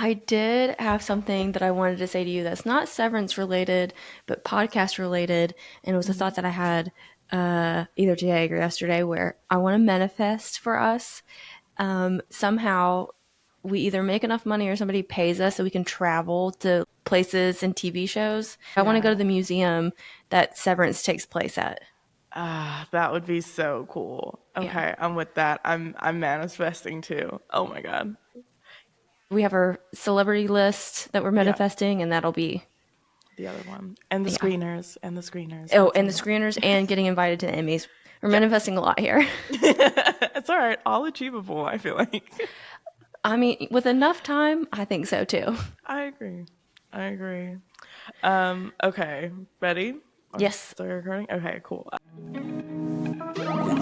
I did have something that I wanted to say to you that's not Severance related, but podcast related. And it was a thought that I had either today or yesterday where I want to manifest for us. Somehow we either make enough money or somebody pays us so we can travel to places and TV shows. I want to go to Yeah. the museum that Severance takes place at. Ah, that would be so cool. Yeah. Okay, I'm with that. I'm manifesting too. Oh my God. We have our celebrity list that we're Yeah, manifesting, and that'll be, the other one. And the yeah. screeners and the screeners. Oh, That's and the another. screeners and getting invited to the Emmys. We're Yeah. manifesting a lot here. It's all right. All achievable, I feel like. I mean, with enough time, I think so too. I agree. I agree. Okay. Ready? Yes. Start recording? Okay, cool. Are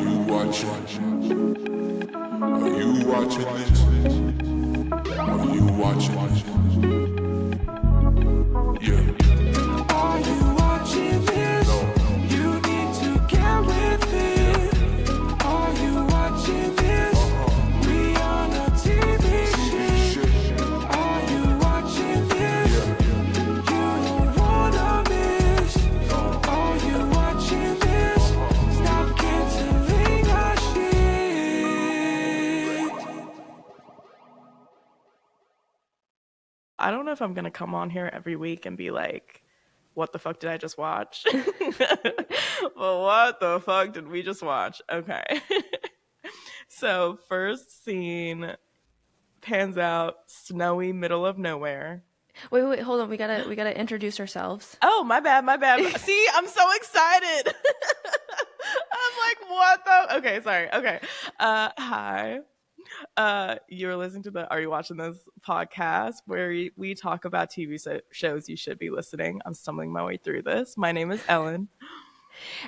you watching? Are you watching this? Are you watching? Yeah. Are you watching this? You need to get with it. Are you watching this? We on a TV shit. Are you watching this? You don't wanna miss. Are you watching this? Stop canceling our shit. I don't know if I'm gonna come on here every week and be like, what the fuck did I just watch? Well, what the fuck did we just watch? Okay. So, first scene pans out snowy middle of nowhere. Wait, hold on. We gotta introduce ourselves. Oh, my bad, my bad. See, I'm so excited. I'm like, what the? Okay, sorry. Okay. Hi. You're listening to the Are You Watching This podcast where we talk about TV shows you should be listening. I'm stumbling my way through this. My name is Ellen.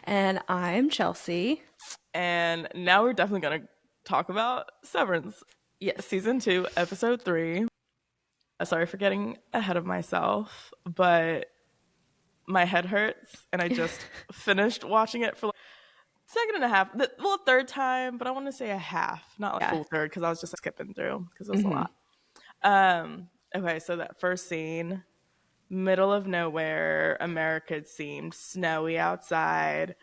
And I'm Chelsea. And now we're definitely going to talk about Severance. Yes. Season 2, episode 3. Sorry for getting ahead of myself, but my head hurts and I just finished watching it for like second and a half, third time, but I want to say a half, not like Yeah. full third, because I was just skipping through because it was a Mm-hmm. lot. Okay, so that first scene, middle of nowhere, America, it seemed snowy outside,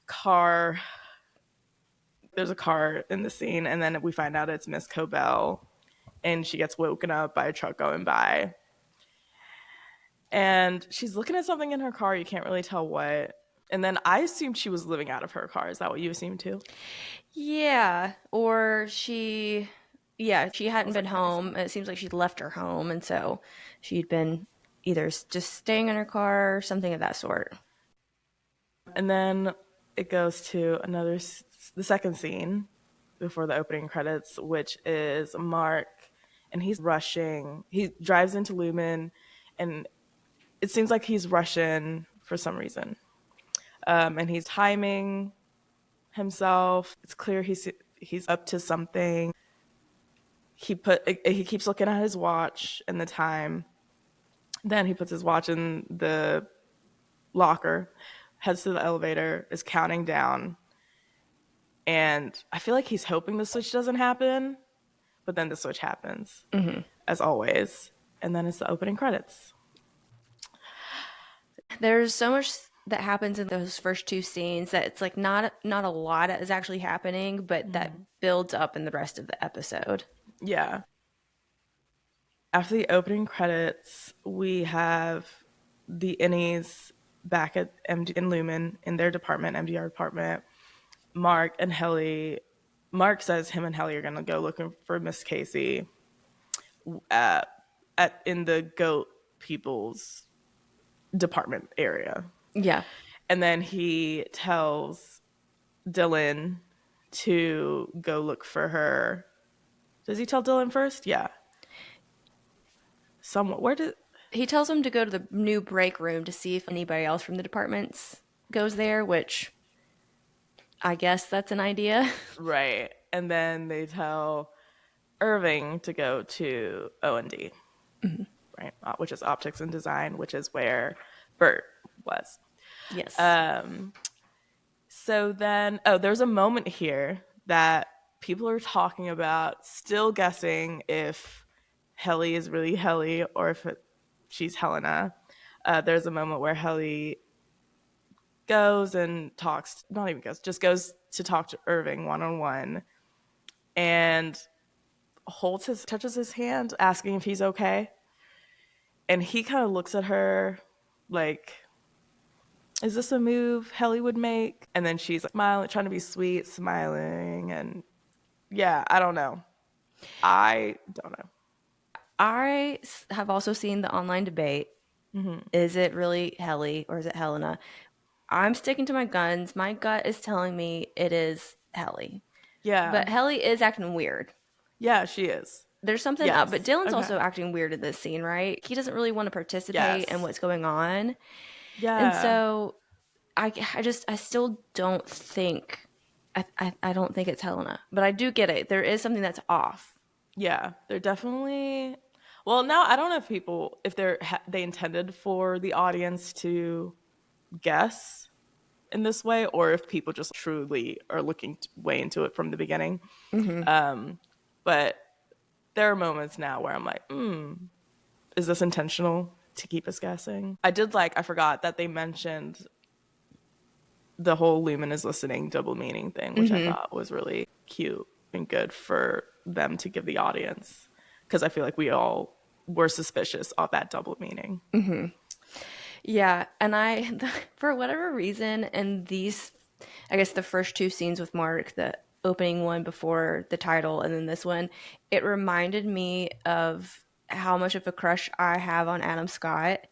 car. There's a car in the scene, and then we find out it's Miss Cobell, and she gets woken up by a truck going by, and she's looking at something in her car. You can't really tell what. And then I assumed she was living out of her car. Is that what you assumed too? Yeah. She hadn't Was been like that. home. It seems like she'd left her home, and so she'd been either just staying in her car or something of that sort. And then it goes to the second scene before the opening credits, which is Mark, and he's rushing. He drives into Lumen, and it seems like he's rushing for some reason. And he's timing himself. It's clear he's up to something. He keeps looking at his watch and the time. Then he puts his watch in the locker, heads to the elevator, is counting down. And I feel like he's hoping the switch doesn't happen, but then the switch happens, as always. And then it's the opening credits. There's so much that happens in those first two scenes that it's like not a lot is actually happening, but that builds up in the rest of the episode. Yeah. After the opening credits, we have the innies back at in Lumen in their department, MDR department. Mark and Helly. Mark says him and Helly are gonna go looking for Miss Casey in the goat people's department area. Yeah. And then he tells Dylan to go look for her. Does he tell Dylan first? Yeah. He tells him to go to the new break room to see if anybody else from the departments goes there, which I guess that's an idea. Right. And then they tell Irving to go to O&D, right? Which is optics and design, which is where Bert was. Yes. So then, there's a moment here that people are talking about, still guessing if Helly is really Helly or if she's Helena. There's a moment where Helly goes and talks, not even goes, just goes to talk to Irving one-on-one and touches his hand, asking if he's okay. And he kind of looks at her like, is this a move Helly would make? And then she's like smiling, trying to be sweet, smiling. And yeah, I don't know. I don't know. I have also seen the online debate. Is it really Helly or is it Helena? I'm sticking to my guns. My gut is telling me it is Helly. Yeah. But Helly is acting weird. Yeah, she is. There's something up, but Yes. Dylan's Okay. also acting weird in this scene, right? He doesn't really want to participate in Yes. what's going on. And Yeah. so I still don't think, I don't think it's Helena, but I do get it. There is something that's off. Yeah. They're definitely. Well, now I don't know if they intended for the audience to guess in this way, or if people just truly are looking way into it from the beginning. But there are moments now where I'm like, is this intentional to keep us guessing? I forgot that they mentioned the whole Lumen is listening double meaning thing, which I thought was really cute and good for them to give the audience, because I feel like we all were suspicious of that double meaning. Yeah, and for whatever reason, in these, I guess the first two scenes with Mark, the opening one before the title, and then this one, it reminded me of how much of a crush I have on Adam Scott,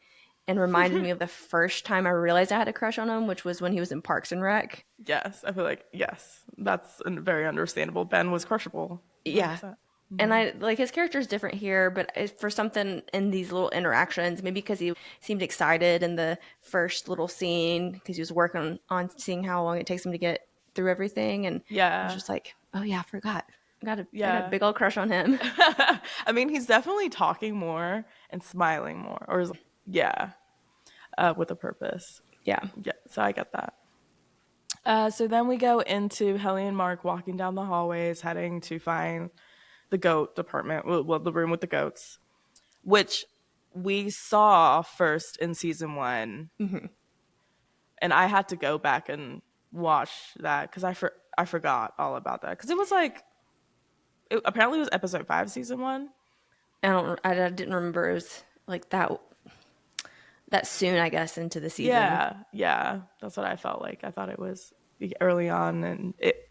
and reminded me of the first time I realized I had a crush on him, which was when he was in Parks and Rec. Yes, I feel like, yes, that's very understandable. Ben was crushable. Yeah. 100%. And I like his character is different here, but for something in these little interactions, maybe because he seemed excited in the first little scene because he was working on seeing how long it takes him to get through everything, and I was Yeah. just like, oh yeah, I forgot. I got a Yeah. big old crush on him. I mean, he's definitely talking more and smiling more, yeah, with a purpose. Yeah. Yeah, so I get that. So then we go into Helly and Mark walking down the hallways, heading to find the goat department, well, the room with the goats, which we saw first in season 1. And I had to go back and watch that because I forgot all about that, because it was like, apparently it was episode 5 season 1. I didn't remember it was like that soon, I guess, into the season. Yeah, that's what I felt like. I thought it was early on, and it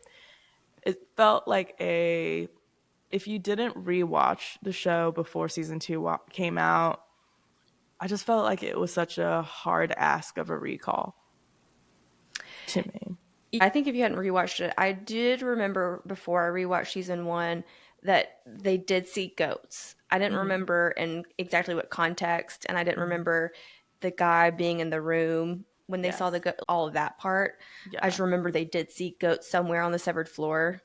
felt like if you didn't rewatch the show before season 2 came out, I just felt like it was such a hard ask of a recall to me. I think if you hadn't rewatched it, I did remember before I rewatched season 1 that they did see goats. I didn't remember in exactly what context, and I didn't remember the guy being in the room when they saw Yes. all of that part. Yeah. I just remember they did see goats somewhere on the severed floor,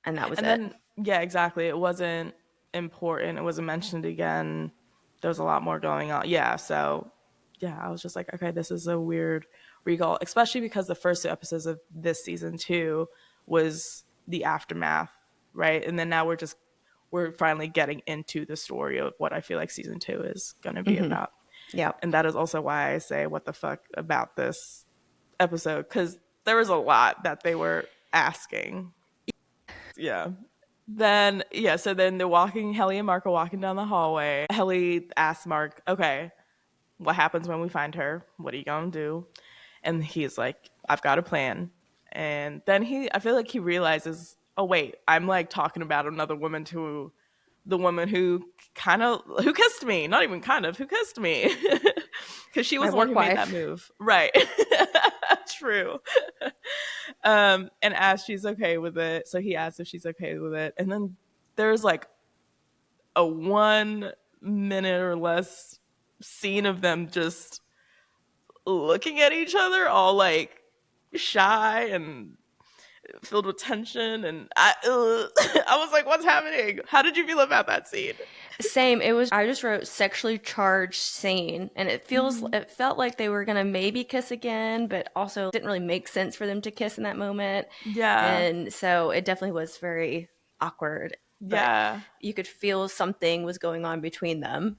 and that was And it. then, yeah, exactly. It wasn't important. It wasn't mentioned again. There was a lot more going on. Yeah, so, yeah, I was just like, okay, this is a weird recall, especially because the first 2 episodes of this season 2 was the aftermath, right? And then now we're finally getting into the story of what I feel like season 2 is going to be about. Yeah. And that is also why I say what the fuck about this episode, because there was a lot that they were asking. Yeah. So then Helly and Mark are walking down the hallway. Helly asks Mark, okay, what happens when we find her? What are you going to do? And he's like, I've got a plan. And then I feel like he realizes, oh, wait, I'm like talking about another woman to the woman who kissed me. Not even kind of, who kissed me. Because she was My the one work who made wife. that move. Right. True. And asks she's okay with it. So he asks if she's okay with it. And then there's like a 1 minute or less scene of them just looking at each other, all like shy and filled with tension. And I was like, what's happening? How did you feel about that scene? Same. I just wrote sexually charged scene, and it felt like they were gonna maybe kiss again, but also didn't really make sense for them to kiss in that moment. Yeah. And so it definitely was very awkward. but Yeah. you could feel something was going on between them.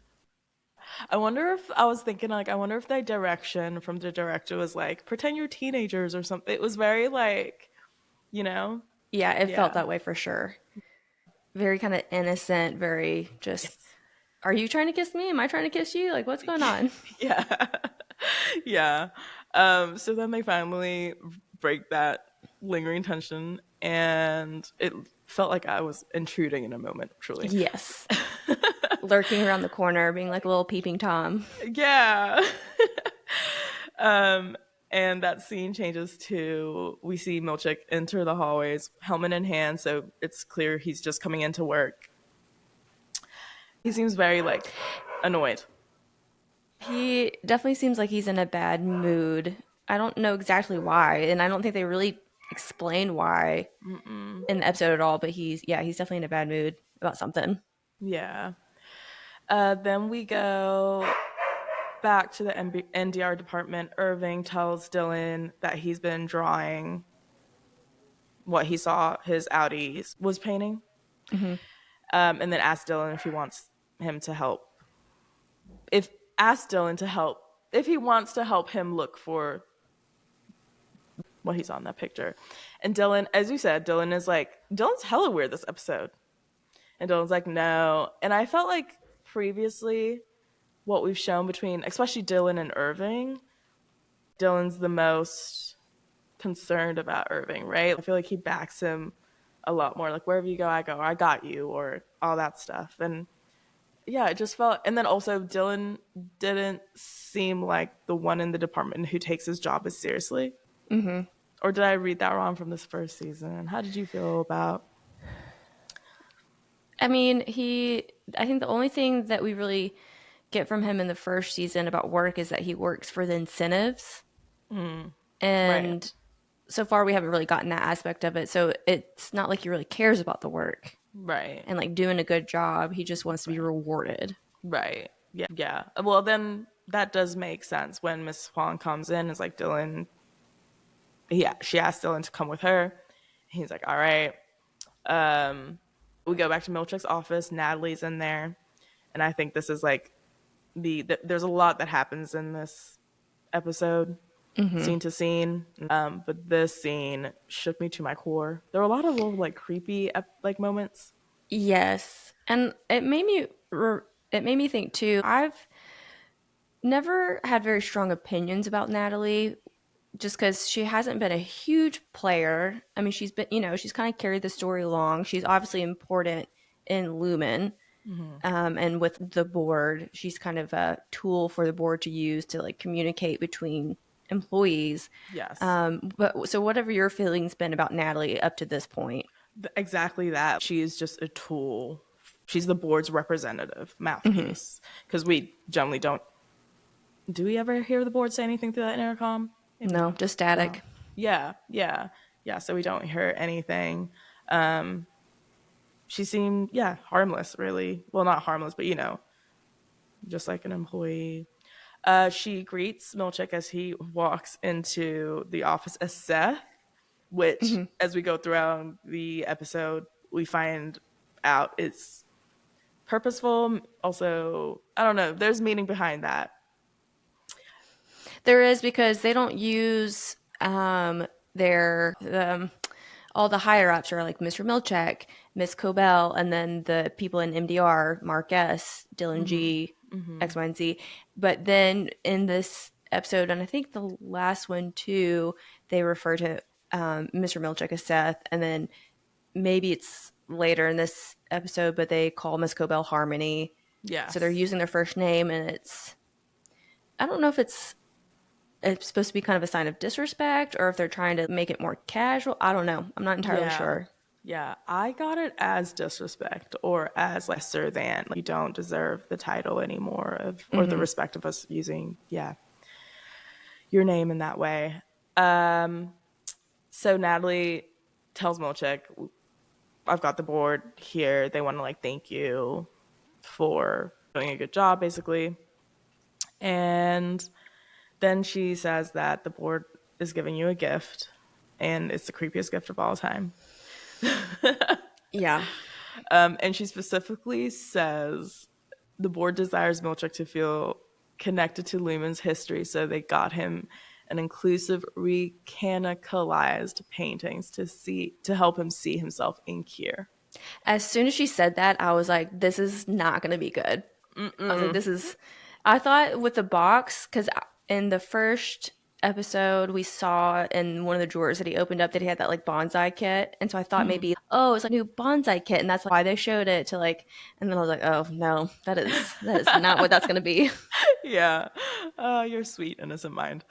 I wonder if I was thinking like I wonder if the direction from the director was like pretend you're teenagers or something. It was very like, you know? Yeah, it felt Yeah. that way for sure. Very kind of innocent, very just, Yes. are you trying to kiss me? Am I trying to kiss you? Like, what's going on? Yeah. Yeah. So then they finally break that lingering tension and it felt like I was intruding in a moment, truly. Yes. Lurking around the corner, being like a little peeping Tom. Yeah. um, and that scene changes to we see Milchick enter the hallways, helmet in hand, so it's clear he's just coming into work. He seems very like annoyed. He definitely seems like he's in a bad mood. I don't know exactly why, and I don't think they really explain why in the episode at all, but he's definitely in a bad mood about something. Yeah. Then we go back to the NDR department. Irving tells Dylan that he's been drawing what he saw his Audi was painting, and then asks Dylan if he wants him to help. If asked Dylan to help, if he wants to help him look for what he saw in that picture. And Dylan, as you said, Dylan's hella weird this episode. And Dylan's like, no. And I felt like previously what we've shown between, especially Dylan and Irving, Dylan's the most concerned about Irving, right? I feel like he backs him a lot more. Like, wherever you go, I got you, or all that stuff. And yeah, it just felt, and then also Dylan didn't seem like the one in the department who takes his job as seriously. Mm-hmm. Or did I read that wrong from this first season? How did you feel about? I mean, I think the only thing that we really get from him in the first season about work is that he works for the incentives. Right, And so far, we haven't really gotten that aspect of it. So it's not like he really cares about the work right, and like doing a good job. He just wants to be rewarded. right. Yeah, yeah. Well, then that does make sense when Miss Huang comes in. It's like Dylan. Yeah, she asked Dylan to come with her. He's like, all right. We go back to Milchick's office. Natalie's in there, and I think this is like there's a lot that happens in this episode, scene to scene. But this scene shook me to my core. There were a lot of little like creepy like moments. Yes, and it made me think too. I've never had very strong opinions about Natalie just because she hasn't been a huge player. I mean, she's been, she's kind of carried the story along. She's obviously important in Lumen, and with the board, she's kind of a tool for the board to use to like communicate between employees. Yes, But so, whatever your feelings been about Natalie up to this point? exactly that. She is just a tool. She's the board's representative mouthpiece because we generally don't. Do we ever hear the board say anything through that intercom? Maybe No, not. just static. No. Yeah, yeah, yeah. So we don't hear anything. She seemed, yeah, harmless, really. Well, not harmless, but just like an employee. She greets Milchick as he walks into the office as Seth, which, as we go throughout the episode, we find out is purposeful. Also, I don't know. There's meaning behind that. There is because they don't use their all the higher ups are like Mr. Milchek, Miss Cobell, and then the people in MDR, Mark S, Dylan G, X, Y, and Z. But then in this episode, and I think the last one too, they refer to Mr. Milchek as Seth, and then maybe it's later in this episode, but they call Miss Cobell Harmony. Yes. So they're using their first name, and I don't know if it's supposed to be kind of a sign of disrespect or if they're trying to make it more casual. I don't know. I'm not entirely sure. Yeah, I got it as disrespect or as lesser than. Like, you don't deserve the title anymore or the respect of us using, your name in that way. So Natalie tells Milchick, I've got the board here. They want to like thank you for doing a good job, basically. And then she says that the board is giving you a gift, and it's the creepiest gift of all time. Yeah. And she specifically says the board desires Milchek to feel connected to Lumen's history, so they got him an inclusive, recanicalized paintings to help him see himself in Kier. As soon as she said that, I was like, this is not going to be good. I was like, I thought with the box, because in the first episode, we saw in one of the drawers that he opened up that he had that like bonsai kit. And so I thought maybe, oh, it's like a new bonsai kit. And that's why they showed it to like, and then I was like, oh, no, that is not what that's going to be. Yeah. Your sweet, innocent mind.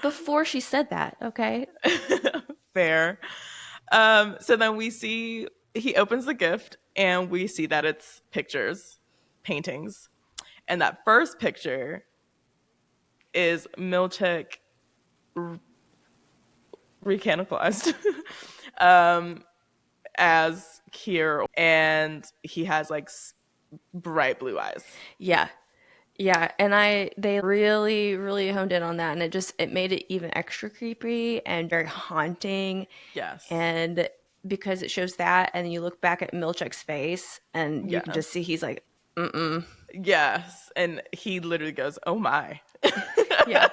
Before she said that, okay? Fair. So then we see he opens the gift and we see that it's pictures, paintings. And that first picture is Milchek recanicalized as Kier, and he has like bright blue eyes. Yeah. Yeah, and they really, really honed in on that, and it made it even extra creepy and very haunting. Yes. And because it shows that, and you look back at Milchek's face, and you can just see he's like, mm-mm. Yes, and he literally goes, "Oh my." Yeah.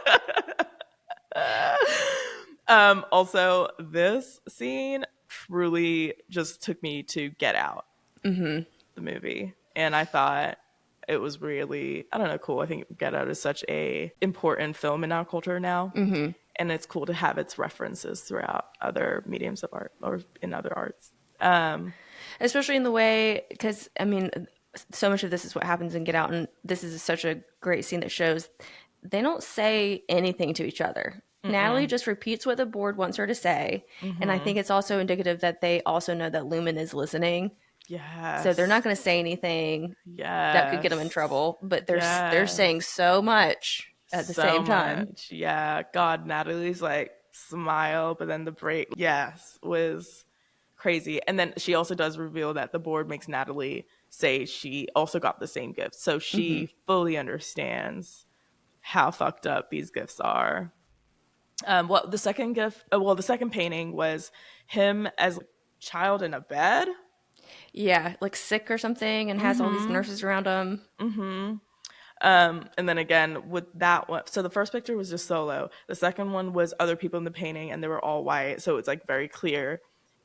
Also, this scene truly just took me to Get Out, the movie, and I thought it was really, I don't know, cool. I think Get Out is such a important film in our culture now, and it's cool to have its references throughout other mediums of art or in other arts. Especially in the way, because I mean, so much of this is what happens in Get Out, and this is such a great scene that shows they don't say anything to each other. Natalie just repeats what the board wants her to say, and I think it's also indicative that they also know that Lumen is listening. Yes. So they're not going to say anything that could get them in trouble, but they're saying so much at the same time. Yeah, God, Natalie's like smile, but then the break, was crazy. And then she also does reveal that the board makes Natalie say she also got the same gift, so she fully understands how fucked up these gifts are. The second painting was him as a child in a bed. Yeah, like sick or something, and has all these nurses around him. And then again with that one, so the first picture was just solo. The second one was other people in the painting, and they were all white. So it's like very clear,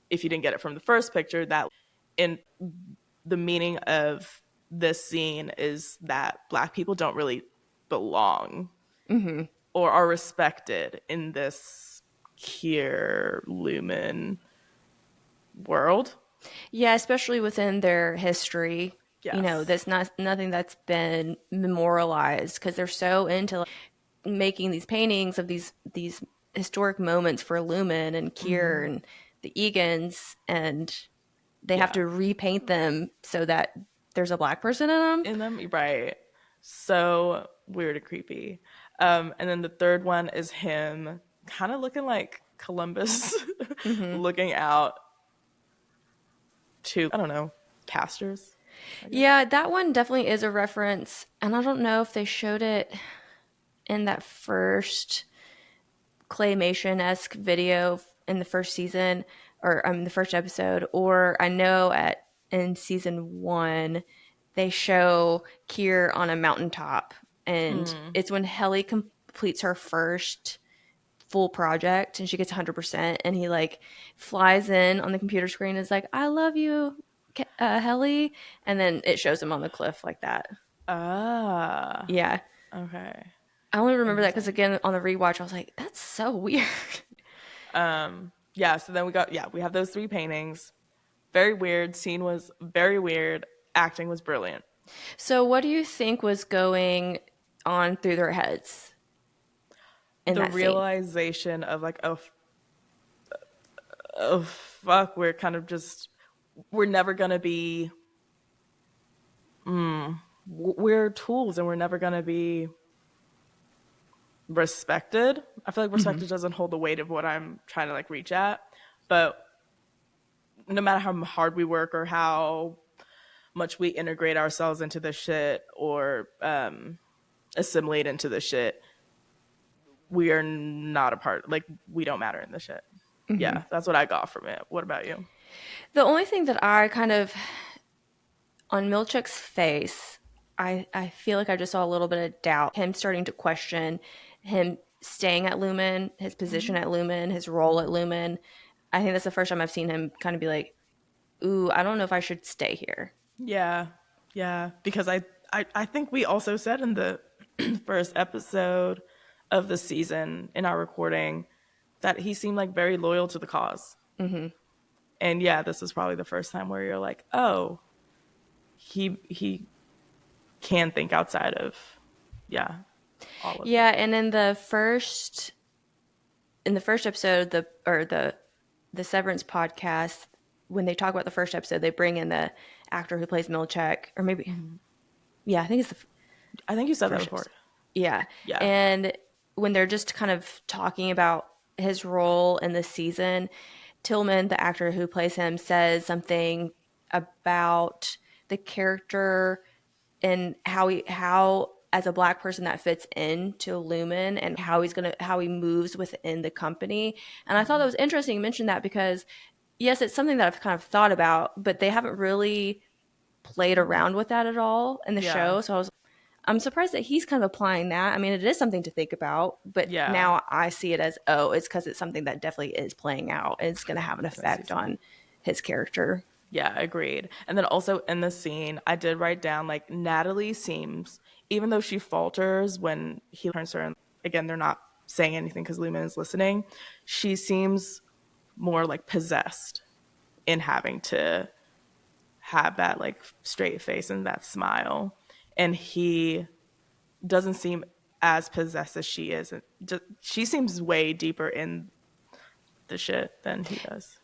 if you didn't get it from the first picture, that in the meaning of this scene is that Black people don't really belong or are respected in this Kier Lumen world. Yeah, especially within their history. Yes. You know, that's nothing that's been memorialized, because they're so into like, making these paintings of these historic moments for Lumen and Kier and the Egans, and they have to repaint them so that there's a Black person in them. Right. So weird and creepy. And then the third one is him kind of looking like Columbus, looking out to, I don't know, casters. Yeah, that one definitely is a reference, and I don't know if they showed it in that first claymation-esque video in the first season, or the first episode, or I know in season 1 they show Kier on a mountaintop, and it's when Helly completes her first full project and she gets 100%, and he like flies in on the computer screen and is like, I love you, Helly, and then it shows him on the cliff like that. Yeah. Okay. I only remember that because again on the rewatch I was like, that's so weird. So then we have those 3 paintings. Very weird. Scene was very weird. Acting was brilliant. So what do you think was going on through their heads in the that realization of like, oh fuck, we're kind of just, we're never gonna be we're tools, and we're never gonna be respected. I feel like respected doesn't hold the weight of what I'm trying to like reach at, but no matter how hard we work or how much we integrate ourselves into the shit or assimilate into the shit, we are not a part, like we don't matter in the shit. Yeah, that's what I got from it. What about you? The only thing that I kind of on Milchek's face, I feel like I just saw a little bit of doubt. Him starting to question him staying at Lumen, his position Mhm. at Lumen, his role at Lumen. I think that's the first time I've seen him kind of be like, "Ooh, I don't know if I should stay here." Yeah, yeah. Because I think we also said in the first episode of the season in our recording that he seemed like very loyal to the cause. Hmm. And yeah, this is probably the first time where you're like, oh, he can think outside of, yeah, all of Yeah, it. and in the first episode, the Severance podcast, when they talk about the first episode, they bring in the actor who plays Milchek, or maybe yeah, I think it's the I think you said that first before. episode. Yeah. Yeah. And when they're just kind of talking about his role in this season, Tillman, the actor who plays him, says something about the character and how as a black person that fits into Lumen and how he moves within the company. And I thought that was interesting you mentioned that because yes, it's something that I've kind of thought about, but they haven't really played around with that at all in the Yeah. show. So I'm surprised that he's kind of applying that. I mean, it is something to think about, but Yeah. now I see it as, oh, it's because it's something that definitely is playing out and it's going to have an I see effect some. on his character. Yeah, agreed. And then also in the scene, I did write down like Natalie seems, even though she falters when he turns to her, and again, they're not saying anything because Lumen is listening, she seems more like possessed in having to have that like straight face and that smile. And he doesn't seem as possessed as she is. And just, she seems way deeper in the shit than he does.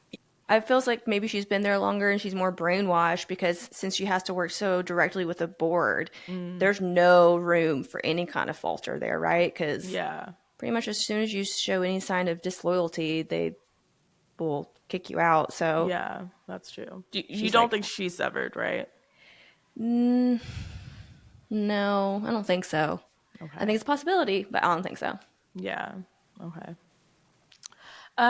It feels like maybe she's been there longer and she's more brainwashed because since she has to work so directly with the board, Mm, there's no room for any kind of falter there, right? Because yeah. pretty much as soon as you show any sign of disloyalty, they will kick you out. So Yeah, that's true. You she's don't like, think she's severed, right? mm, no, I don't think so. I Okay. think it's a possibility, but I don't think so. Yeah. Okay.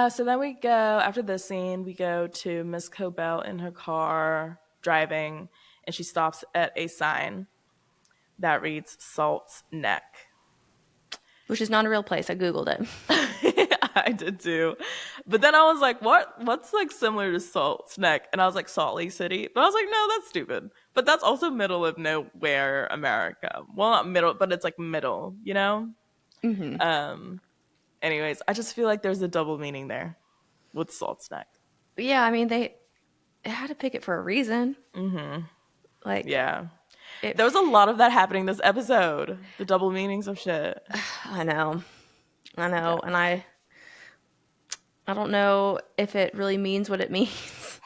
So then we go, after this scene, we go to Miss Cobell in her car driving, and she stops at a sign that reads Salt's Neck. Which is not a real place. I Googled it. I did too. But then I was like, what's like similar to Salt's Neck? And I was like, Salt Lake City. But I was like, no, that's stupid. But that's also middle of nowhere America. Well, not middle, but it's like middle, you know? Hmm. Um, anyways, I just feel like there's a double meaning there with Salt's Neck. Yeah, I mean, they had to pick it for a reason. Mm-hmm. Like, Yeah. it, There was a lot of that happening this episode. The double meanings of shit. I know. I Yeah. know. And I don't know if it really means what it means.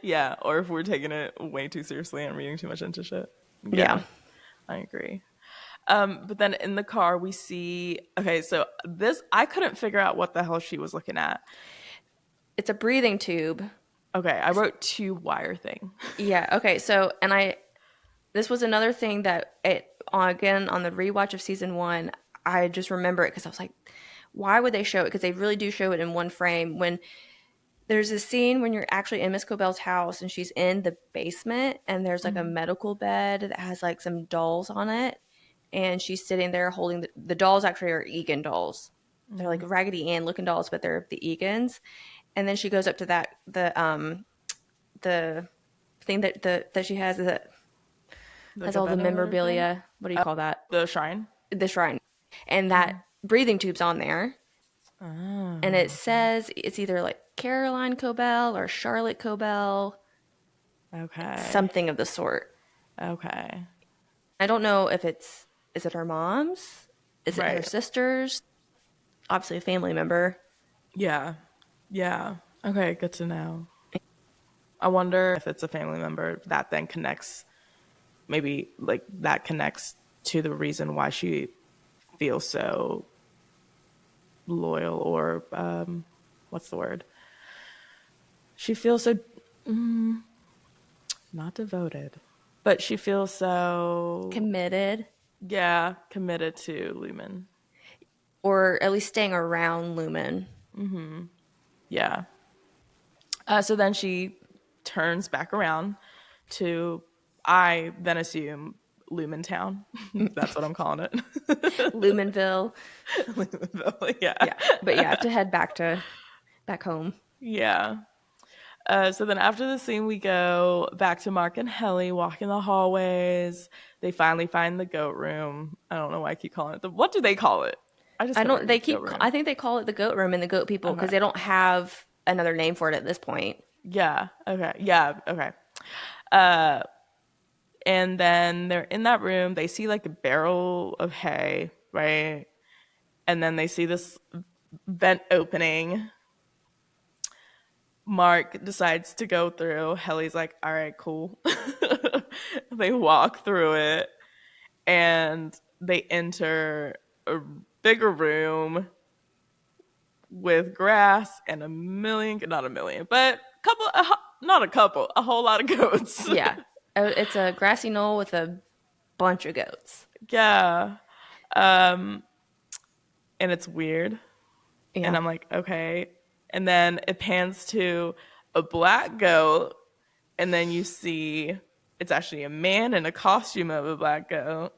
Yeah, or if we're taking it way too seriously and reading too much into shit. Yeah. Yeah, I agree. But then in the car we see, okay, so this, I couldn't figure out what the hell she was looking at. It's a breathing tube. Okay, I wrote two wire thing. Yeah. Okay. So, this was another thing that again, on the rewatch of season one, I just remember it because I was like, why would they show it? Because they really do show it in one frame. When there's a scene when you're actually in Miss Cobell's house and she's in the basement and there's like a Mhm. medical bed that has like some dolls on it. And she's sitting there holding the dolls actually are Egan dolls. They're like Mhm. Raggedy Ann looking dolls, but they're the Egans. And then she goes up to the thing that she has that Like has a all the ventilator thing? memorabilia. What do you call that? The shrine? The shrine. And that breathing tube's on there. And it Oh, says it's either like Caroline Cobell or Charlotte Cobell, okay. something of the sort. Okay. I don't know if is it her mom's? Is it her Right. sister's? Obviously a family member. Yeah. Yeah. Okay, good to know. I wonder if it's a family member that then connects, maybe like that connects to the reason why she feels so loyal, or what's the word? She feels so not devoted, but she feels so, Committed. yeah, committed to Lumen. Or at least staying around Lumen. Yeah. So then she turns back around to, I then assume, Lumentown. That's what I'm calling it. Lumenville. Lumenville, yeah. Yeah. But yeah, I have to head back home. Yeah. So then after the scene, we go back to Mark and Helly walking the hallways. They finally find the goat room. I don't know why I keep calling it what do they call it? I just I kept don't writing they goat keep room. I think they call it the goat room and the goat people because Okay. they don't have another name for it at this point. Yeah. Okay. Yeah. Okay. Uh, and then they're in that room. They see like a barrel of hay, right? And then they see this vent opening. Mark decides to go through. Helly's like, all right, cool. They walk through it and they enter a bigger room with grass and not a million, but not a couple, a whole lot of goats. Yeah. It's a grassy knoll with a bunch of goats. Yeah. Um, and it's weird. And Yeah. I'm like, okay. And then it pans to a black goat, and then you see it's actually a man in a costume of a black goat.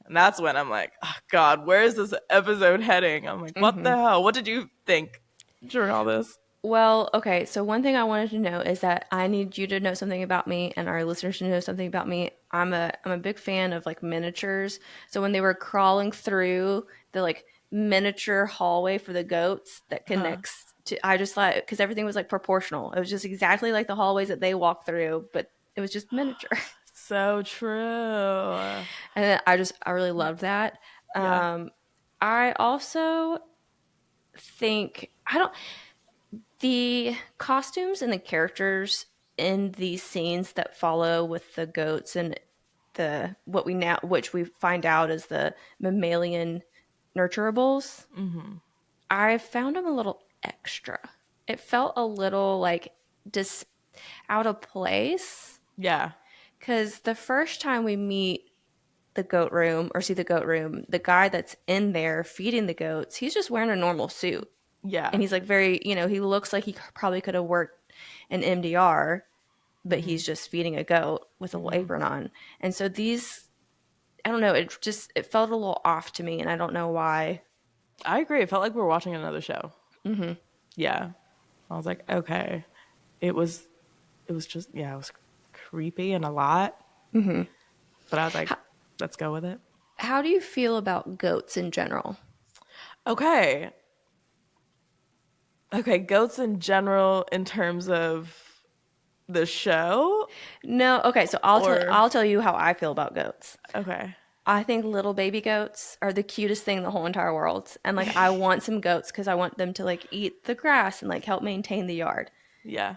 And that's when I'm like, oh, God, where is this episode heading? I'm like, what the hell? What did you think during all this? Well, okay, so one thing I wanted to know is that I need you to know something about me and our listeners to know something about me. I'm a big fan of like miniatures. So when they were crawling through the like miniature hallway for the goats that connects to I just thought because everything was like proportional. It was just exactly like the hallways that they walk through, but it was just miniature. So true. And I really loved that. Yeah. I also think I don't the costumes and the characters in these scenes that follow with the goats and the what we now which we find out is the mammalian nurturables. I found them a little extra. It felt a little like just out of place Yeah. because the first time we meet the goat room or see the goat room, the guy that's in there feeding the goats, he's just wearing a normal suit. And Yeah. he's like very, he looks like he probably could have worked in MDR, but he's just feeding a goat with a little apron on. And so these, I don't know, it felt a little off to me, and I don't know why. I agree. It felt like we were watching another show. Yeah. I was like, okay. It was just, yeah, it was creepy and a lot. But I was like, let's go with it. How do you feel about goats in general? Okay. Okay, goats in general in terms of the show? No, okay, so Or, I'll tell you how I feel about goats. okay. I think little baby goats are the cutest thing in the whole entire world. And like I want some goats because I want them to like eat the grass and like help maintain the yard. Yeah.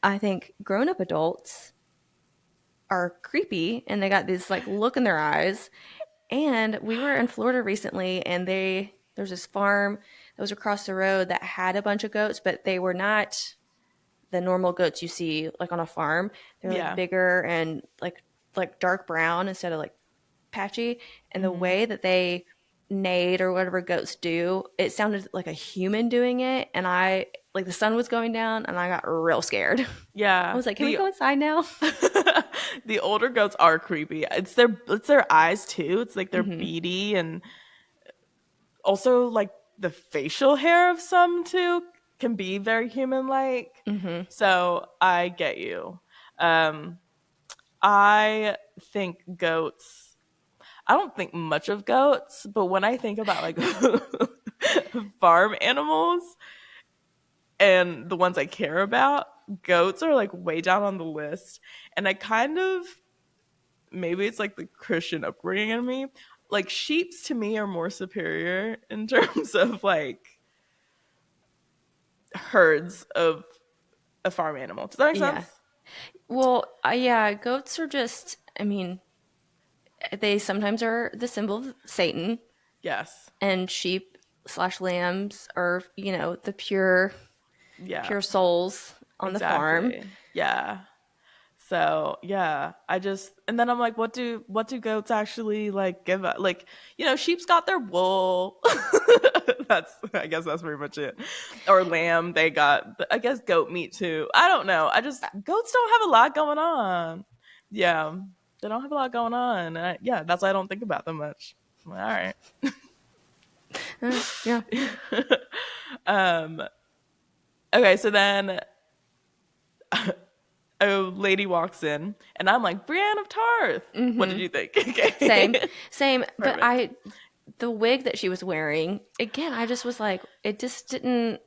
I think grown-up adults are creepy and they got this like look in their eyes. And we were in Florida recently and there's this farm that was across the road that had a bunch of goats, but they were not the normal goats you see like on a farm. They're like Yeah. bigger and like dark brown instead of like patchy. And the way that they neighed or whatever goats do, it sounded like a human doing it. And I like the sun was going down and I got real scared. I Yeah. was like, can we go inside now? The older goats are creepy. It's their eyes too. It's like they're beady, and also like the facial hair of some too can be very human like. So I get you. I think goats, I don't think much of goats, but when I think about like farm animals and the ones I care about, goats are like way down on the list. And I kind of, maybe it's like the Christian upbringing in me, like sheeps to me are more superior in terms of like herds of a farm animal. Does that make Yeah. sense? Well, yeah, goats are just, I mean, they sometimes are the symbol of Satan, Yes. and sheep slash lambs are, the pure Yeah. pure souls on the farm. Exactly. Yeah. So yeah, and then I'm like, what do goats actually like give us? Like, sheep's got their wool. I guess that's pretty much it. Or lamb, they got, I guess, goat meat too. I don't know. Goats don't have a lot going on. Yeah, they don't have a lot going on. Yeah, that's why I don't think about them much. I'm like, all right. Yeah. um. Okay, so then a lady walks in, and I'm like, Brienne of Tarth. What did you think? Same, Okay. same. But Perfect. the wig that she was wearing, again, I just was like, it just didn't,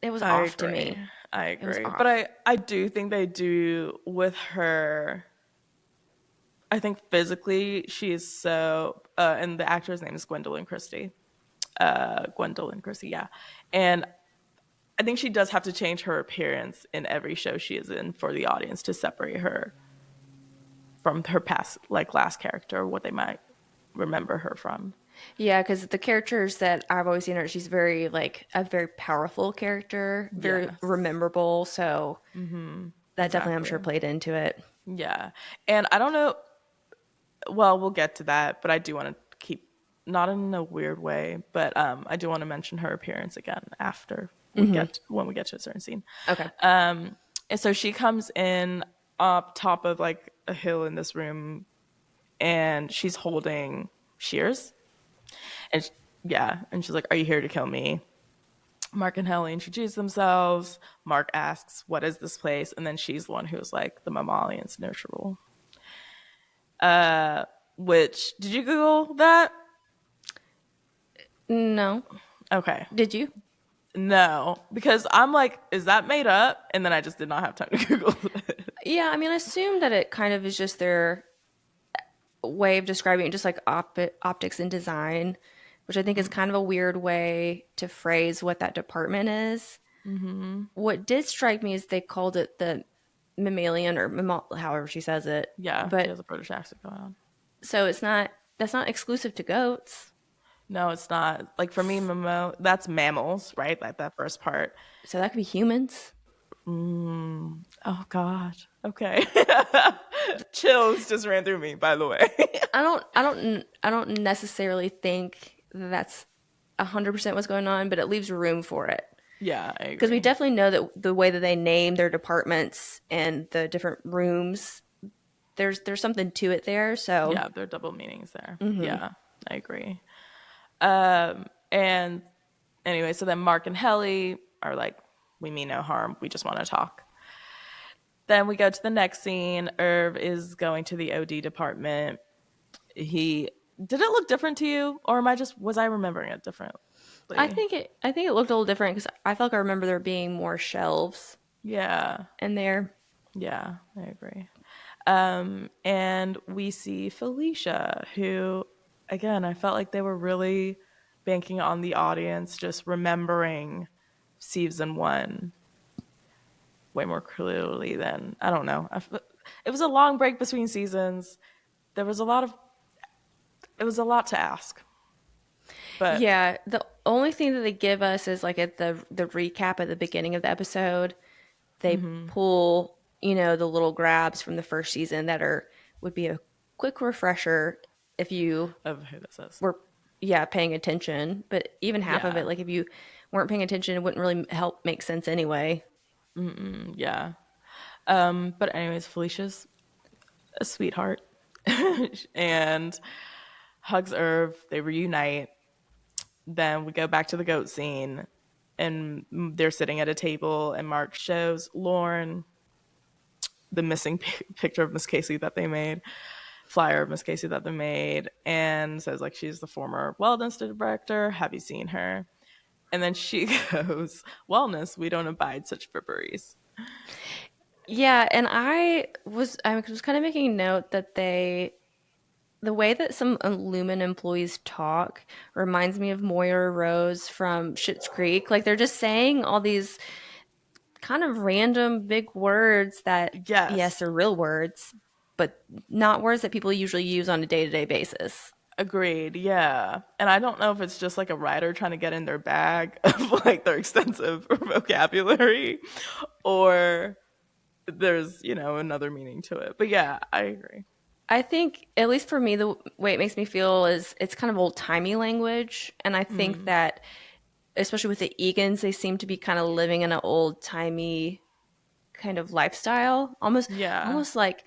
it was I off to agree. me. I It was agree. But off. I do think they do with her. I think physically she is so, and the actor's name is Gwendolyn Christie. Gwendolyn Christie, yeah. And I think she does have to change her appearance in every show she is in for the audience to separate her from her past, like last character, what they might remember her from. Yeah, because the characters that I've always seen her, she's very like a very powerful character, very Yes, rememberable. So that definitely, I'm sure, exactly. played into it. Yeah. And I don't know, well, we'll get to that, but I do want to keep, not in a weird way, but I do want to mention her appearance again after when we get to a certain scene. Okay. And so she comes in up top of like a hill in this room, and she's holding shears, and yeah, and she's like, "Are you here to kill me?" Mark and Helly introduce themselves. Mark asks, "What is this place?" And then she's the one who's like, "The Mammalian's nursery." Which, did you Google that? No. Okay. Did you? No, because I'm like, is that made up? And then I just did not have time to Google it. Yeah, I mean, I assume that it kind of is just their way of describing it, just like optics and design, which I think is kind of a weird way to phrase what that department is. What did strike me is they called it the mammalian or however she says it. Yeah, she has But a British accent going on. so that's not exclusive to goats. No, it's not. Like for me, that's mammals, right? Like that first part. So that could be humans. Oh God. Okay. Chills just ran through me, by the way. I don't necessarily think that's 100% what's going on, but it leaves room for it. Yeah, I Because we agree. definitely know that the way that they name their departments and the different rooms, there's something to it there. So Yeah, there are double meanings there. Yeah, I agree. And anyway, so then Mark and Helly are like, we mean no harm. We just want to talk. Then we go to the next scene. Irv is going to the OD department. He did it look different to you, or was I remembering it differently? I think it looked a little different because I felt like I remember there being more shelves Yeah, in there. yeah, I agree. And we see Felicia, who, again, I felt like they were really banking on the audience just remembering season one way more clearly than, I don't know. It was a long break between seasons. There was a lot of, it was a lot to ask. But Yeah, the only thing that they give us is like at the recap at the beginning of the episode, they pull, the little grabs from the first season that are would be a quick refresher if you of who this is. were paying attention, but even half of Yeah, it, like if you weren't paying attention, it wouldn't really help make sense anyway. yeah. But anyways, Felicia's a sweetheart and hugs Irv. They reunite. Then we go back to the goat scene, and they're sitting at a table, and Mark shows Lauren the missing picture of Miss Casey that they made, flyer of Miss Casey that they made, and says like she's the former wellness director. Have you seen her? And then she goes, "Wellness, we don't abide such fripperies." Yeah, and I was kind of making note that the way that some Lumen employees talk reminds me of Moira Rose from Schitt's Creek. Like they're just saying all these kind of random big words that, yes, Yes, they're real words, but not words that people usually use on a day-to-day basis. agreed. Yeah, and I don't know if it's just like a writer trying to get in their bag of like their extensive vocabulary, or there's, another meaning to it. But yeah, I agree. I think, at least for me, the way it makes me feel is it's kind of old-timey language. And I think that, especially with the Egans, they seem to be kind of living in an old-timey kind of lifestyle. Almost, Yeah. almost like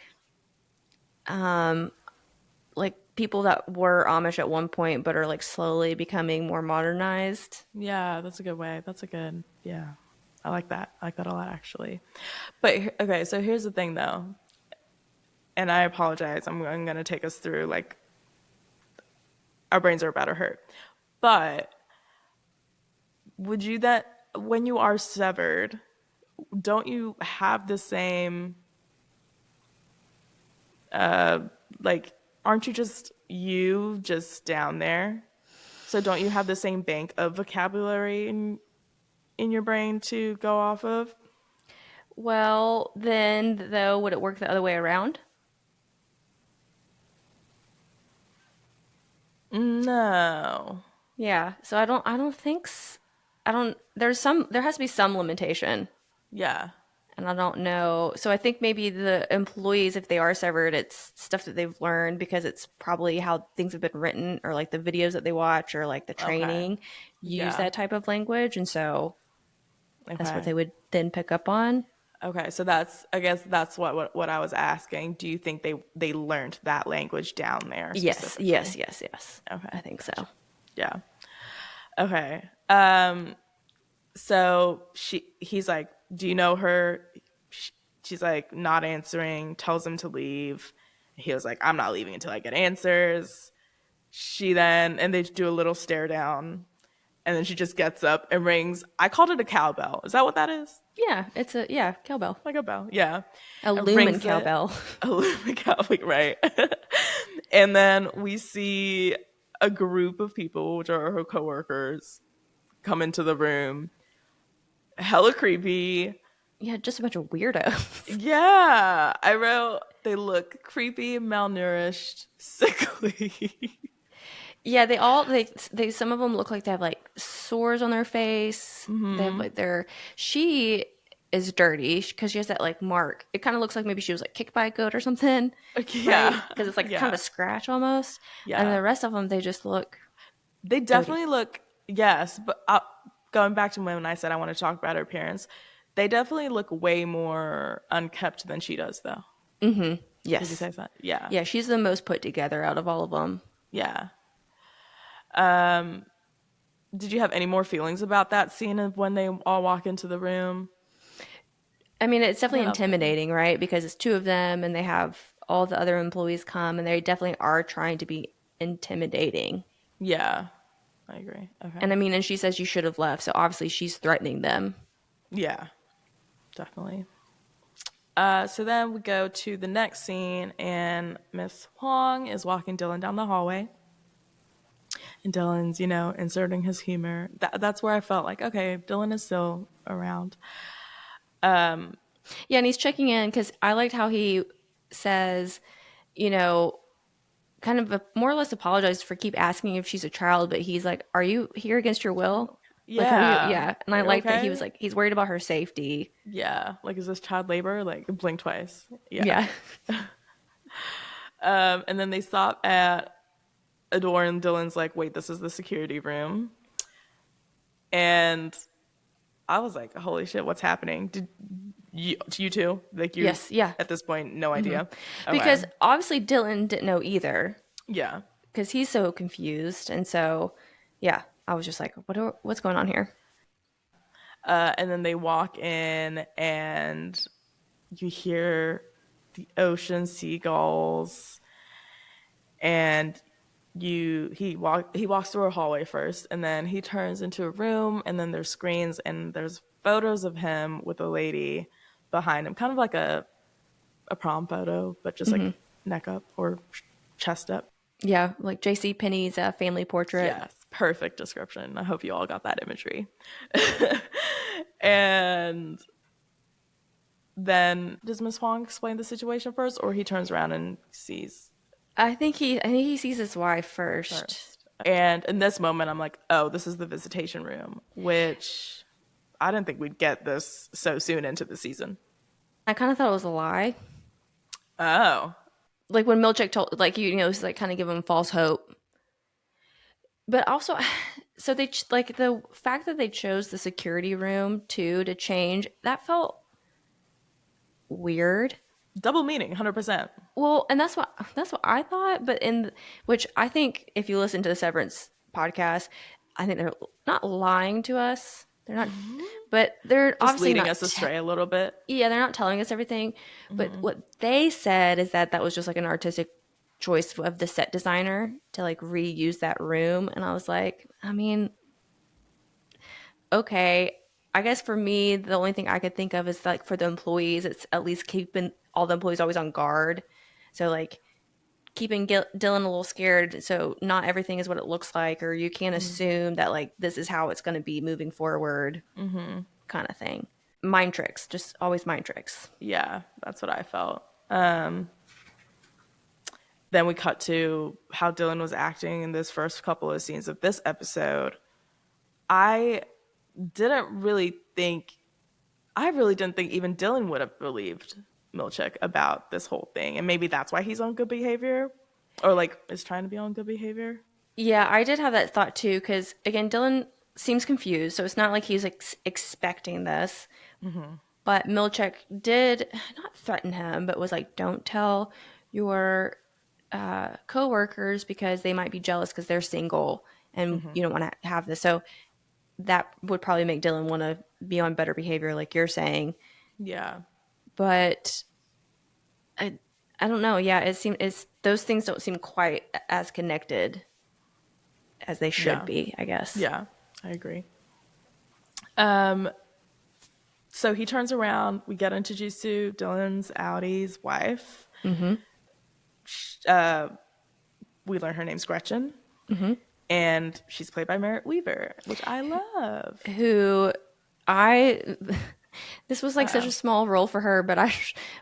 people that were Amish at one point, but are like slowly becoming more modernized. Yeah, that's a good way. That's a good, yeah. I like that. I like that a lot, actually. But okay, so here's the thing, though, and I apologize. I'm going to take us through, like, our brains are about to hurt. But would you that when you are severed, don't you have the same, like, aren't you just down there? So don't you have the same bank of vocabulary in your brain to go off of? Well, then, though, would it work the other way around? No. Yeah. So I don't think I don't there has to be some limitation, Yeah. and I don't know. So I think maybe the employees, if they are severed, it's stuff that they've learned because it's probably how things have been written, or like the videos that they watch, or like the Okay. training use Yeah. that type of language, and so that's what Okay. they would then pick up on. Okay. So I guess that's what I was asking. Do you think they learned that language down there Yes, specifically? yes, yes, yes. I Okay. think so. Yeah. Okay. So he's like, "Do you know her?" She's like, not answering, tells him to leave. He was like, "I'm not leaving until I get answers." And they do a little stare down, and then she just gets up and rings. I called it a cowbell. Is that what that is? Yeah, it's a cowbell, Like a bell. Yeah. a And lumen rings it. cowbell. A lumen cowbell, right. And then we see a group of people, which are her coworkers, come into the room. Hella creepy. Yeah, just a bunch of weirdos. Yeah. I wrote, they look creepy, malnourished, sickly. Yeah, they some of them look like they have like sores on their face. They have like she is dirty because she has that like mark. It kind of looks like maybe she was like kicked by a goat or something, right? Yeah. Because it's like kind of Yeah. a scratch almost. And Yeah. the rest of them, they just look They dirty. definitely look, yes, but going back to when I said I want to talk about her appearance, they definitely look way more unkept than she does, though. Did you Yes. say that? Yeah. Yeah, she's the most put together out of all of them. Yeah. Did you have any more feelings about that scene of when they all walk into the room? I mean, it's Yeah, definitely that was good. intimidating, right? Because it's two of them and they have all the other employees come and they definitely are trying to be intimidating. Yeah, I agree. Okay. And I mean, and she says you should have left, so obviously she's threatening them. Yeah, definitely. So then we go to the next scene, and Miss Huang is walking Dylan down the hallway. And Dylan's, inserting his humor. That's where I felt like, okay, Dylan is still around. Yeah, and he's checking in because I liked how he says, you know, kind of more or less apologized for keep asking if she's a child, but he's like, "Are you here against your will?" Like, are you? Yeah. Yeah, and Are I you like that he was okay? like, he's worried about her safety. Yeah. Like, is this child labor? Like, blink twice. Yeah. Yeah, And then they stop at a door, and Dylan's like, wait, this is the security room. And I was like, holy shit, what's happening? Did you too? Like, you, yes, yeah, at this point, no idea? Okay. because obviously Dylan didn't know either Yeah. because he's so confused, and so yeah, I was just like, what's going on here? And then they walk in, and you hear the ocean seagulls, and he walks through a hallway first, and then he turns into a room, and then there's screens, and there's photos of him with a lady behind him, kind of like a prom photo, but just like neck up or chest up. Yeah, like J.C. Penney's family portrait. Yes, perfect description. I hope you all got that imagery. And then does Miss Huang explain the situation first, or he turns around and sees I think he sees his wife first. first? And in this moment, I'm like, oh, this is the visitation room, which I didn't think we'd get this so soon into the season. I kind of thought it was a lie. Oh, Like when Milchick told, like, it's like kind of give him false hope. But also, so like the fact that they chose the security room too to change, that felt weird. double meaning, 100%. Well, and that's what I thought, but which I think if you listen to the Severance podcast, I think they're not lying to us. They're not, but they're Just obviously leading not. us astray a little bit. Yeah, they're not telling us everything. But what they said is that that was just like an artistic choice of the set designer to like reuse that room, and I was like, I mean, okay. I guess for me, the only thing I could think of is like for the employees, it's at least keeping all the employees always on guard. So like keeping Dylan a little scared, so not everything is what it looks like, or you can't assume that like this is how it's going to be moving forward, kind of thing. Mind tricks, just always mind tricks. Yeah, that's what I felt. Then we cut to how Dylan was acting in this first couple of scenes of this episode. I didn't really think, I really didn't think even Dylan would have believed Milchick about this whole thing. And maybe that's why he's on good behavior, or like is trying to be on good behavior. Yeah, I did have that thought too, because again, Dylan seems confused, so it's not like he's expecting this. But Milchick did not threaten him, but was like, "Don't tell your coworkers because they might be jealous because they're single and you don't want to have this." So that would probably make Dylan want to be on better behavior, like you're saying. Yeah. But I don't know. Yeah, it's those things don't seem quite as connected as they should Yeah. be, I guess. Yeah, I agree. So he turns around. We get into Jisoo, Dylan's Audi's wife. We learn her name's Gretchen. And she's played by Merritt Weaver, which I love. Who I this was like such a small role for her, but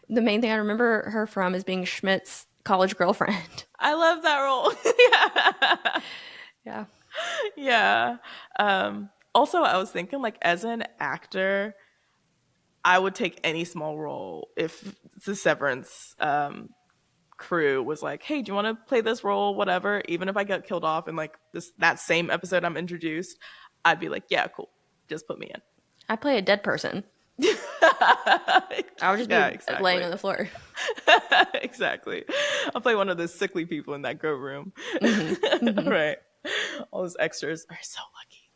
the main thing I remember her from is being Schmidt's college girlfriend. I love that role. Yeah. Yeah. Also, I was thinking, like, as an actor, I would take any small role if the Severance crew was like, "Hey, do you want to play this role?" Whatever. Even if I get killed off in like that same episode I'm introduced, I'd be like, "Yeah, cool. Just put me in." I play a dead person. I would just be exactly. laying on the floor. Exactly. I'll play one of those sickly people in that go room. Right. All those extras are so lucky.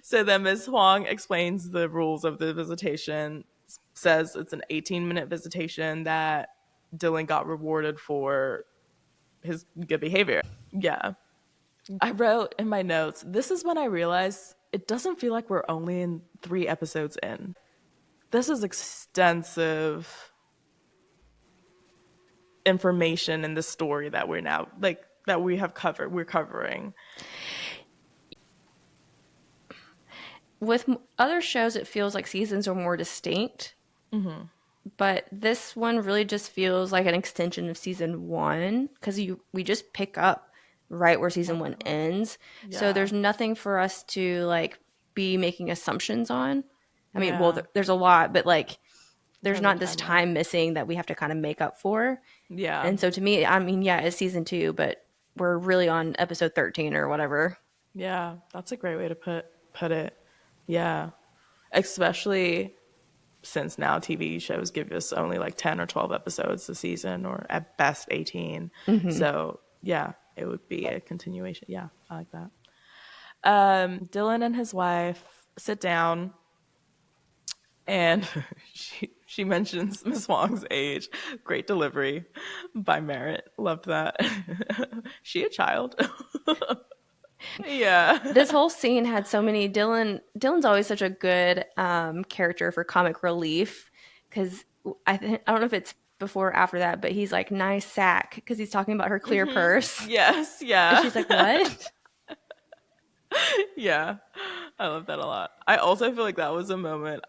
So then Ms. Huang explains the rules of the visitation, says it's an 18-minute visitation that Dylan got rewarded for his good behavior. Yeah. I wrote in my notes, this is when I realized it doesn't feel like we're only in 3 episodes in. This is extensive information in the story that we're now, like, that we're covering. With other shows, it feels like seasons are more distinct. But this one really just feels like an extension of season 1 because we just pick up right where season 1 ends. So there's nothing for us to like be making assumptions on. I mean, well, there's a lot, but like there's not this time missing that we have to kind of make up for. Yeah. And so to me, I mean, yeah, it's season 2, but we're really on episode 13 or whatever. Yeah, that's a great way to put it. Yeah. Especially since now TV shows give us only like 10 or 12 episodes a season, or at best 18. So yeah, it would be a continuation. Yeah, I like that. Dylan and his wife sit down, and she mentions Miss Huang's age. Great delivery by Merritt. Loved that. She a child. Yeah. This whole scene had so many Dylan's always such a good character for comic relief because I don't know if it's before or after that, but he's like, nice sack, because he's talking about her clear purse. Yes, yeah. And she's like, what? Yeah, I love that a lot. I also feel like that was a moment.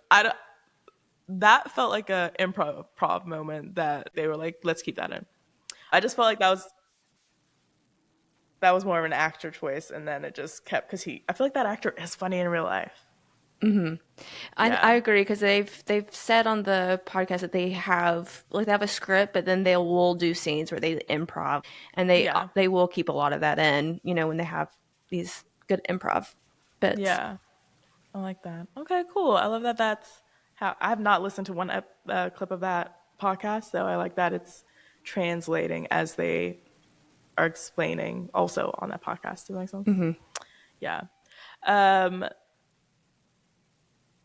That felt like a improv moment that they were like, let's keep that in. I just felt like that was more of an actor choice, and then it just kept, because I feel like that actor is funny in real life. I agree because they've said on the podcast that they have a script, but then they will do scenes where they improv, and Yeah. they will keep a lot of that in. When they have these good improv bits. Yeah. I like that. Okay, cool. I love that. That's how I have not listened to one clip of that podcast, so I like that it's translating as they are explaining also on that podcast. Does that make sense? Yeah. Um,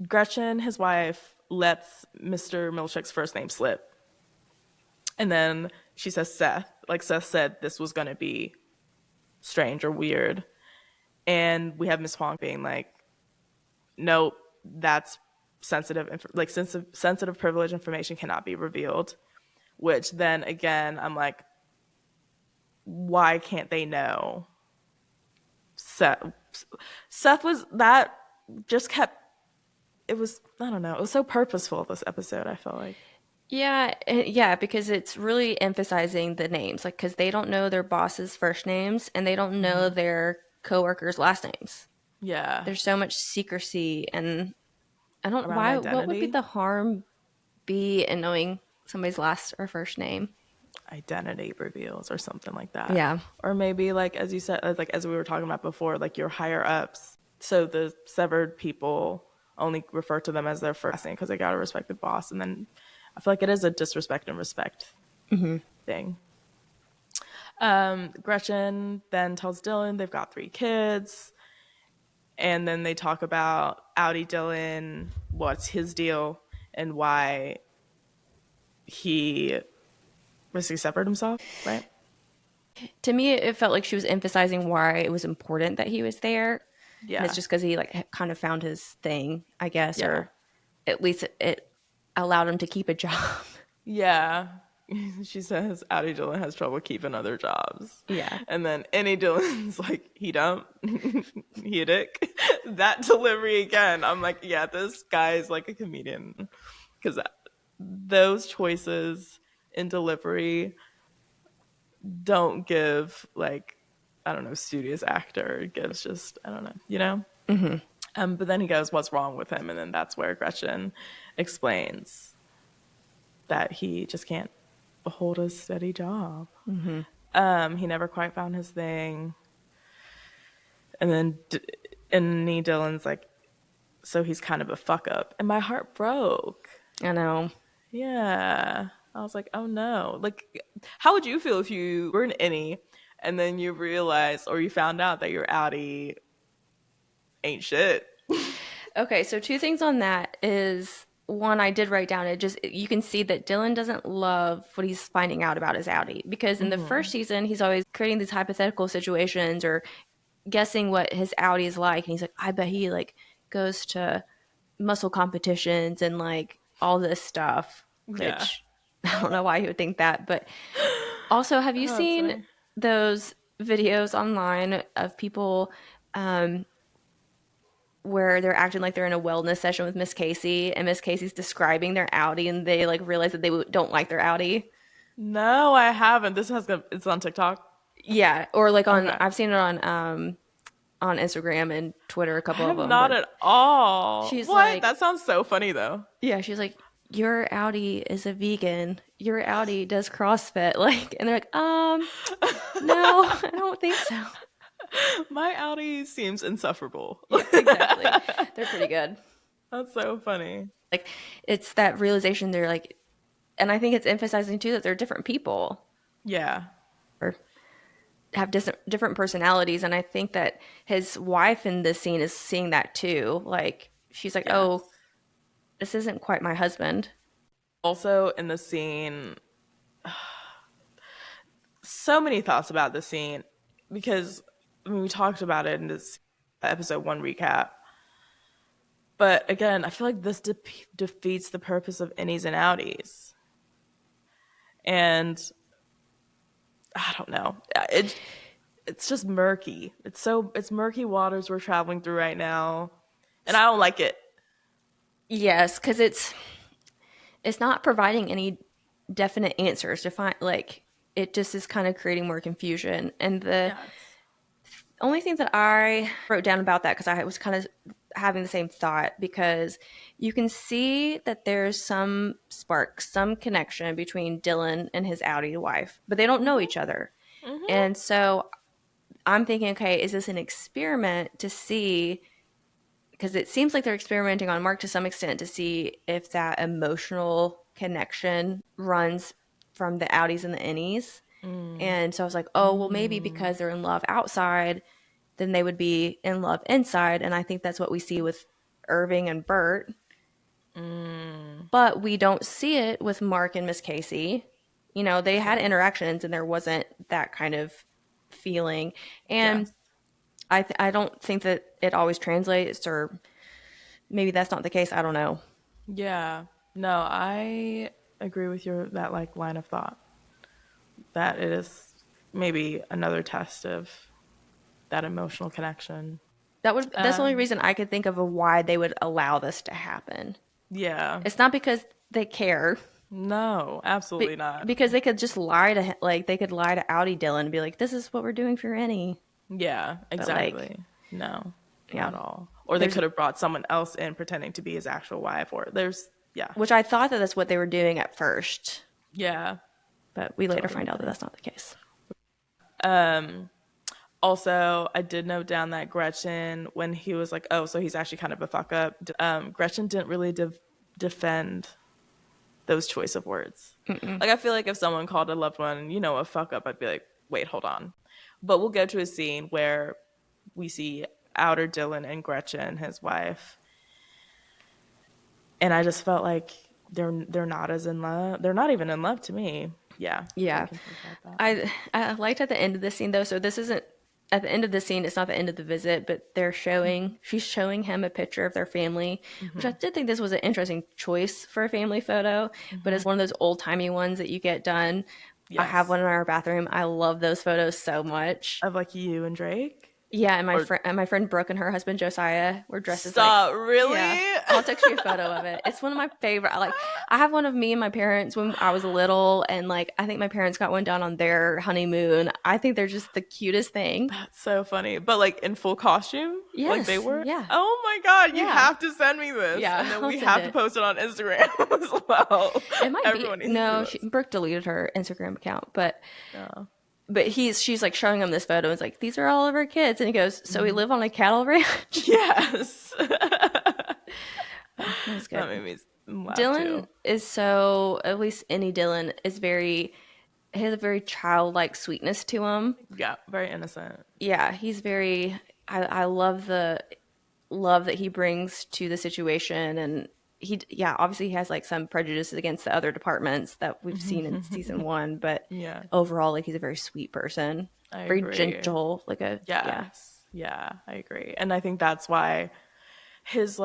Gretchen, his wife, lets Mr. Milchick's first name slip. And then she says Seth. Like Seth said this was going to be strange or weird. And we have Miss Huang being like, nope, that's sensitive privilege information cannot be revealed. Which then again, I'm like, why can't they know? Seth was that just kept. It was, I don't know. It was so purposeful this episode. I felt like. Yeah, because it's really emphasizing the names, like because they don't know their boss's first names and they don't know their coworkers' last names. Yeah. There's so much secrecy, and I don't Around why. What would be identity. the harm be in knowing somebody's last or first name? Identity reveals or something like that. Yeah. Or maybe like as you said, like as we were talking about before, like your higher ups. So the severed people only refer to them as their first name because they got a respected boss, and then I feel like it is a disrespect and respect thing. Gretchen then tells Dylan they've got 3 kids, and then they talk about Audi Dylan, what's his deal, and why he basically severed himself, right? To me, it felt like she was emphasizing why it was important that he was there. Yeah. And it's just because he kind of found his thing, I guess, Yeah. or at least it allowed him to keep a job. Yeah. She says Audi Dylan has trouble keeping other jobs. Yeah. And then any Dylan's like, he don't. He a dick. That delivery again. I'm like, yeah, this guy's like a comedian. Because those choices in delivery don't give like, I don't know, studious actor. It gives just, I don't know, you know? But then he goes, what's wrong with him? And then that's where Gretchen explains that he just can't hold a steady job. He never quite found his thing. And then Nee Dylan's like, so he's kind of a fuck up. And my heart broke. I know. Yeah. I was like, oh no. Like, how would you feel if you were an innie and then you realized or you found out that your Audi ain't shit? Okay, so 2 things on that is one, I did write down. You can see that Dylan doesn't love what he's finding out about his Audi because in the first season he's always creating these hypothetical situations or guessing what his Audi is like, and he's like, I bet he like goes to muscle competitions and like all this stuff, which Yeah. I don't know why he would think that. But also, have you seen funny. those videos online of people where they're acting like they're in a wellness session with Miss Casey, and Miss Casey's describing their Audi, and they like realize that they don't like their Audi? No, I haven't. It's on TikTok. Yeah, or like Okay. I've seen it on Instagram and Twitter, a I couple of have them. not where at all. She's What? like- That sounds so funny though. Yeah, she's like, your Audi is a vegan. Your Audi does CrossFit. Like, and they're like, no, I don't think so. My Audi seems insufferable. Yeah, exactly. They're pretty good. That's so funny. Like, it's that realization they're like, and I think it's emphasizing too that they're different people Yeah. or have different personalities. And I think that his wife in this scene is seeing that too. Like, she's like, oh, this isn't quite my husband. Also in the scene, so many thoughts about the scene because I mean, we talked about it in this episode 1 recap. But again, I feel like this defeats the purpose of innies and outies. And I don't know. It's just murky. It's murky waters we're traveling through right now. And I don't like it. Yes, because it's not providing any definite answers to find, like, it just is kind of creating more confusion. And the only thing that I wrote down about that, because having the same thought because you can see that there's some spark, some connection between Dylan and his outie wife, but they don't know each other. And so I'm thinking, okay, is this an experiment to see? Because it seems like they're experimenting on Mark to some extent to see if that emotional connection runs from the outies and the innies. And so I was like, oh, well, maybe because they're in love outside, then they would be in love inside. And I think that's what we see with Irving and Bert. But we don't see it with Mark and Miss Casey. You know, they had interactions and there wasn't that kind of feeling. And I don't think that it always translates, or maybe that's not the case. I don't know. Yeah. No, I agree with that like line of thought. That it is maybe another test of that emotional connection. That's the only reason I could think of why they would allow this to happen. Yeah. It's not because they care. No, absolutely not. Because they could just lie to they could lie to Outie Dylan and be like, "This is what we're doing for Annie." Yeah, exactly. No, yeah. not at all. Or they could have brought someone else in pretending to be his actual wife. Or which I thought that that's what they were doing at first. Yeah, but we later find out that that's not the case. Also, I did note down that Gretchen, when he was like, "Oh, so he's actually kind of a fuck up," Gretchen didn't really defend those choice of words. Like, I feel like if someone called a loved one, a fuck up, I'd be like, wait, hold on. But we'll go to a scene where we see outer Dylan and Gretchen, his wife, and I just felt like they're not as in love. They're not even in love to me. Yeah. I liked at the end of this scene though. So this isn't at the end of the scene. It's not the end of the visit, but she's showing him a picture of their family, which I did think this was an interesting choice for a family photo. But it's one of those old timey ones that you get done. Yes. I have one in our bathroom. I love those photos so much. Of like you and Drake. Yeah, and my friend Brooke and her husband Josiah were dressed as really? Yeah. I'll text you a photo of it. It's one of my favorite. I have one of me and my parents when I was little, and I think my parents got one done on their honeymoon. I think they're just the cutest thing. That's so funny. But in full costume? Yes. Like they were? Yeah. Oh my God, you have to send me this. Yeah. And then we have to post it on Instagram as well. It might be. No, Brooke deleted her Instagram account, but she's like showing him this photo and it's like, these are all of our kids, and he goes, so we live on a cattle ranch? Yes. That's good. That made me laugh Dylan too. is so, at least any Dylan is he has a very childlike sweetness to him. Yeah, very innocent. Yeah, he's very, I love the love that he brings to the situation, and obviously he has some prejudices against the other departments that we've seen in season 1, but overall, he's a very sweet person. I very agree. gentle, Yeah, I agree. And I think that's why his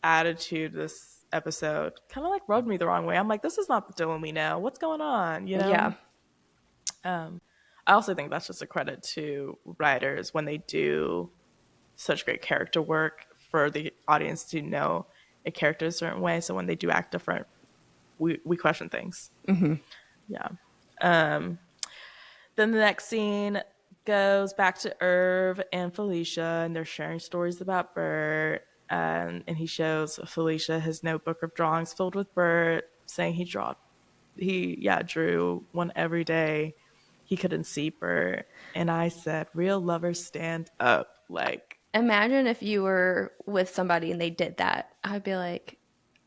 attitude this episode kind of rubbed me the wrong way. I'm like, this is not the Dylan we know. What's going on? Yeah. I also think that's just a credit to writers when they do such great character work for the audience to know a character a certain way. So when they do act different, we question things. Yeah. Then the next scene goes back to Irv and Felicia, and they're sharing stories about Bert. And he shows Felicia his notebook of drawings filled with Bert, saying he drew one every day. He couldn't see Bert. And I said, real lovers stand up. Imagine if you were with somebody and they did that. I'd be like,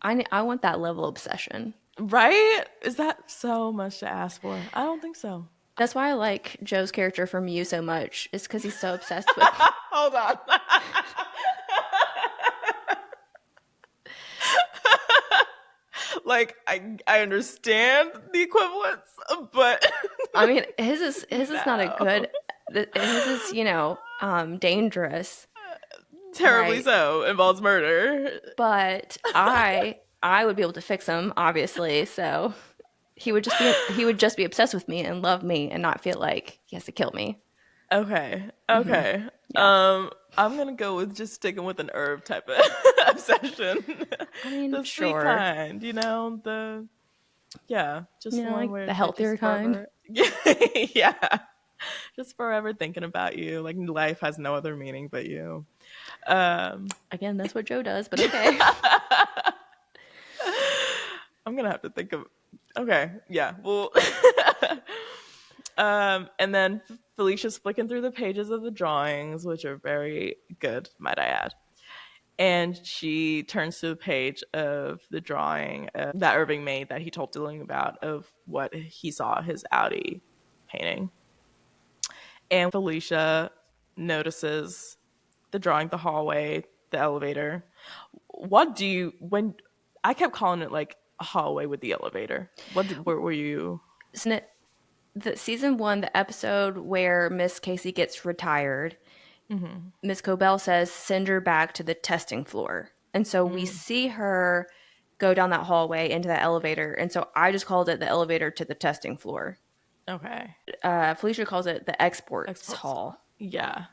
I want that level of obsession. Right? Is that so much to ask for? I don't think so. That's why I like Joe's character from You so much. Is because he's so obsessed with. Hold on. I understand the equivalence, but I mean, his is not a good. His is dangerous. Terribly so. Involves murder. But I would be able to fix him, obviously. So he would just be obsessed with me and love me and not feel like he has to kill me. Okay. Yeah. I'm gonna go with just sticking with an Irv type of obsession. I mean, the sure. sweet kind, just the healthier kind. Yeah. Just forever thinking about you. Like life has no other meaning but you. Again, that's what Joe does, but okay. I'm gonna have to think of. Okay, yeah. Well, and then Felicia's flicking through the pages of the drawings, which are very good, might I add. And she turns to the page of the drawing that Irving made that he told Dylan about of what he saw his Audi painting. And Felicia notices the drawing, the hallway, the elevator. What do you when I kept calling it like a hallway with the elevator? Where were you? Isn't it the season 1, the episode where Miss Casey gets retired? Miss Cobell says, send her back to the testing floor. And so we see her go down that hallway into that elevator. And so I just called it the elevator to the testing floor. Okay. Felicia calls it the exports Exports. hall. Yeah.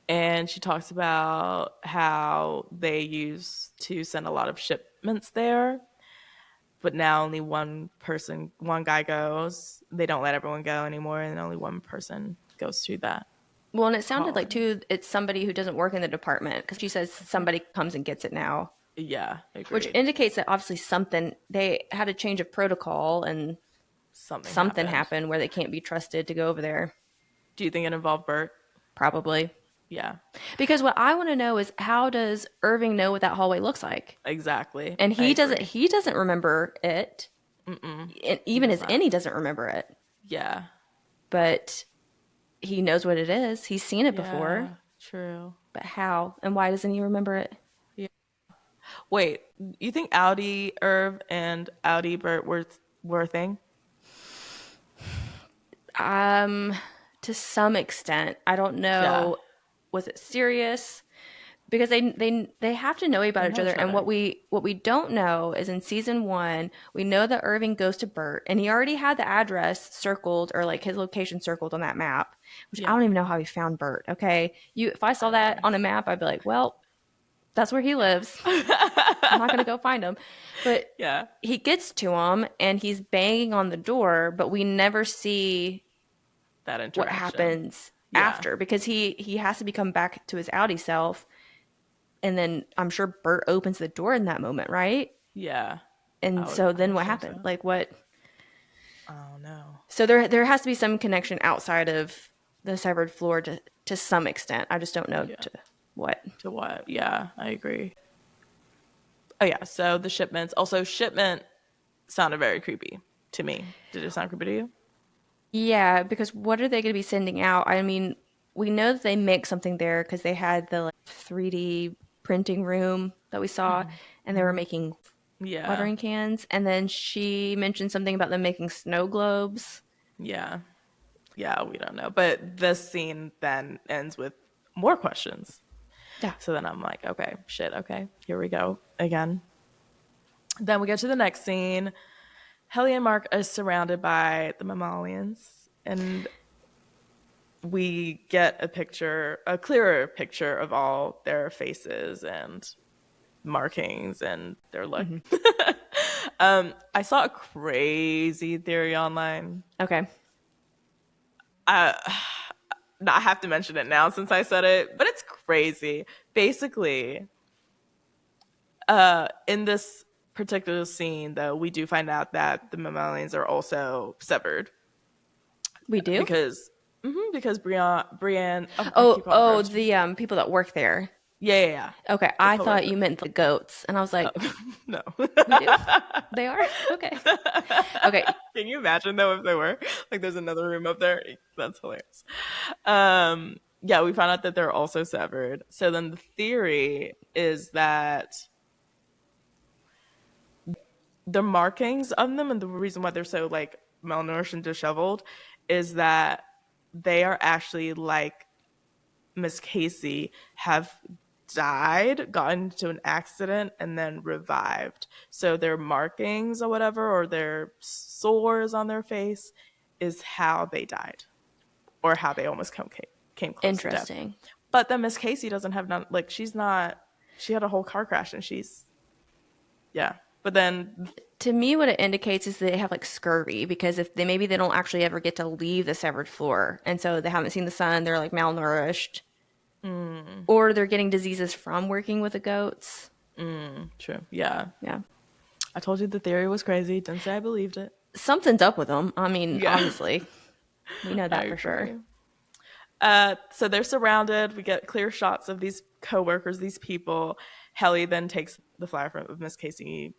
And she talks about how they used to send a lot of shipments there, but now only one guy goes. They don't let everyone go anymore, and only one person goes through that. Well, and it sounded hallway. like, too, it's somebody who doesn't work in the department because she says somebody comes and gets it now. Yeah, agreed. Which indicates that obviously they had a change of protocol and something happened where they can't be trusted to go over there. Do you think it involved Bert? Probably. Yeah. Because what I want to know is, how does Irving know what that hallway looks like? Exactly. And he doesn't remember it. And even his Innie doesn't remember it. Yeah. But he knows what it is. He's seen it before. True. But how? And why doesn't he remember it? Yeah. Wait, you think Audi Irv and Audi Bert were a thing? To some extent. I don't know. Yeah. Was it serious? Because they have to know about each other. And what we don't know is, in season 1, we know that Irving goes to Bert, and he already had the address circled, or like his location circled on that map, which I don't even know how he found Bert. Okay, if I saw that on a map, I'd be like, well, that's where he lives. I'm not gonna go find him. But Yeah. he gets to him, and he's banging on the door, but we never see That interaction. what happens after, because he has to become back to his Audi self. And then I'm sure Bert opens the door in that moment, right? Yeah. And so then what happened? Like what? I don't know. So there has to be some connection outside of the severed floor to some extent. I just don't know to what. To what? Yeah, I agree. Oh yeah, so the shipments. Also, shipment sounded very creepy to me. Did it sound creepy to you? Yeah, because what are they going to be sending out? I mean, we know that they make something there because they had the 3D printing room that we saw, and they were making watering cans. And then she mentioned something about them making snow globes. Yeah. Yeah, we don't know. But this scene then ends with more questions. Yeah. So then I'm like, okay, shit, okay, here we go again. Then we get to the next scene. Helly and Mark are surrounded by the mammalians, and we get a clearer picture of all their faces and markings and their look. I saw a crazy theory online. Okay. I have to mention it now since I said it, but it's crazy. Basically, in this particular scene, though, we do find out that the mammalians are also severed. We do? Because Brienne. The people that work there. Yeah. Okay, I thought you meant the goats, and I was like, No. we do? They are? Okay. Okay. Can you imagine though if they were? Like, there's another room up there. That's hilarious. Yeah, we found out that they're also severed. So then the theory is that the markings on them, and the reason why they're so like malnourished and disheveled, is that they are actually like Miss Casey, have died, gotten into an accident, and then revived. So their markings or whatever, or their sores on their face, is how they died, or how they almost came close to death. Interesting. But then Miss Casey doesn't have she had a whole car crash, and she's, yeah. But then, To me, what it indicates is that they have like scurvy, because if they maybe they don't actually ever get to leave the severed floor, and so they haven't seen the sun, they're like malnourished, or they're getting diseases from working with the goats. true. Yeah. Yeah, I told you the theory was crazy. Didn't say I believed it. something's up with them. I mean, Yeah. obviously, we know I that for sure. agree. So they're surrounded. We get clear shots of these coworkers, these people. Helly then takes the flyer from Miss Casey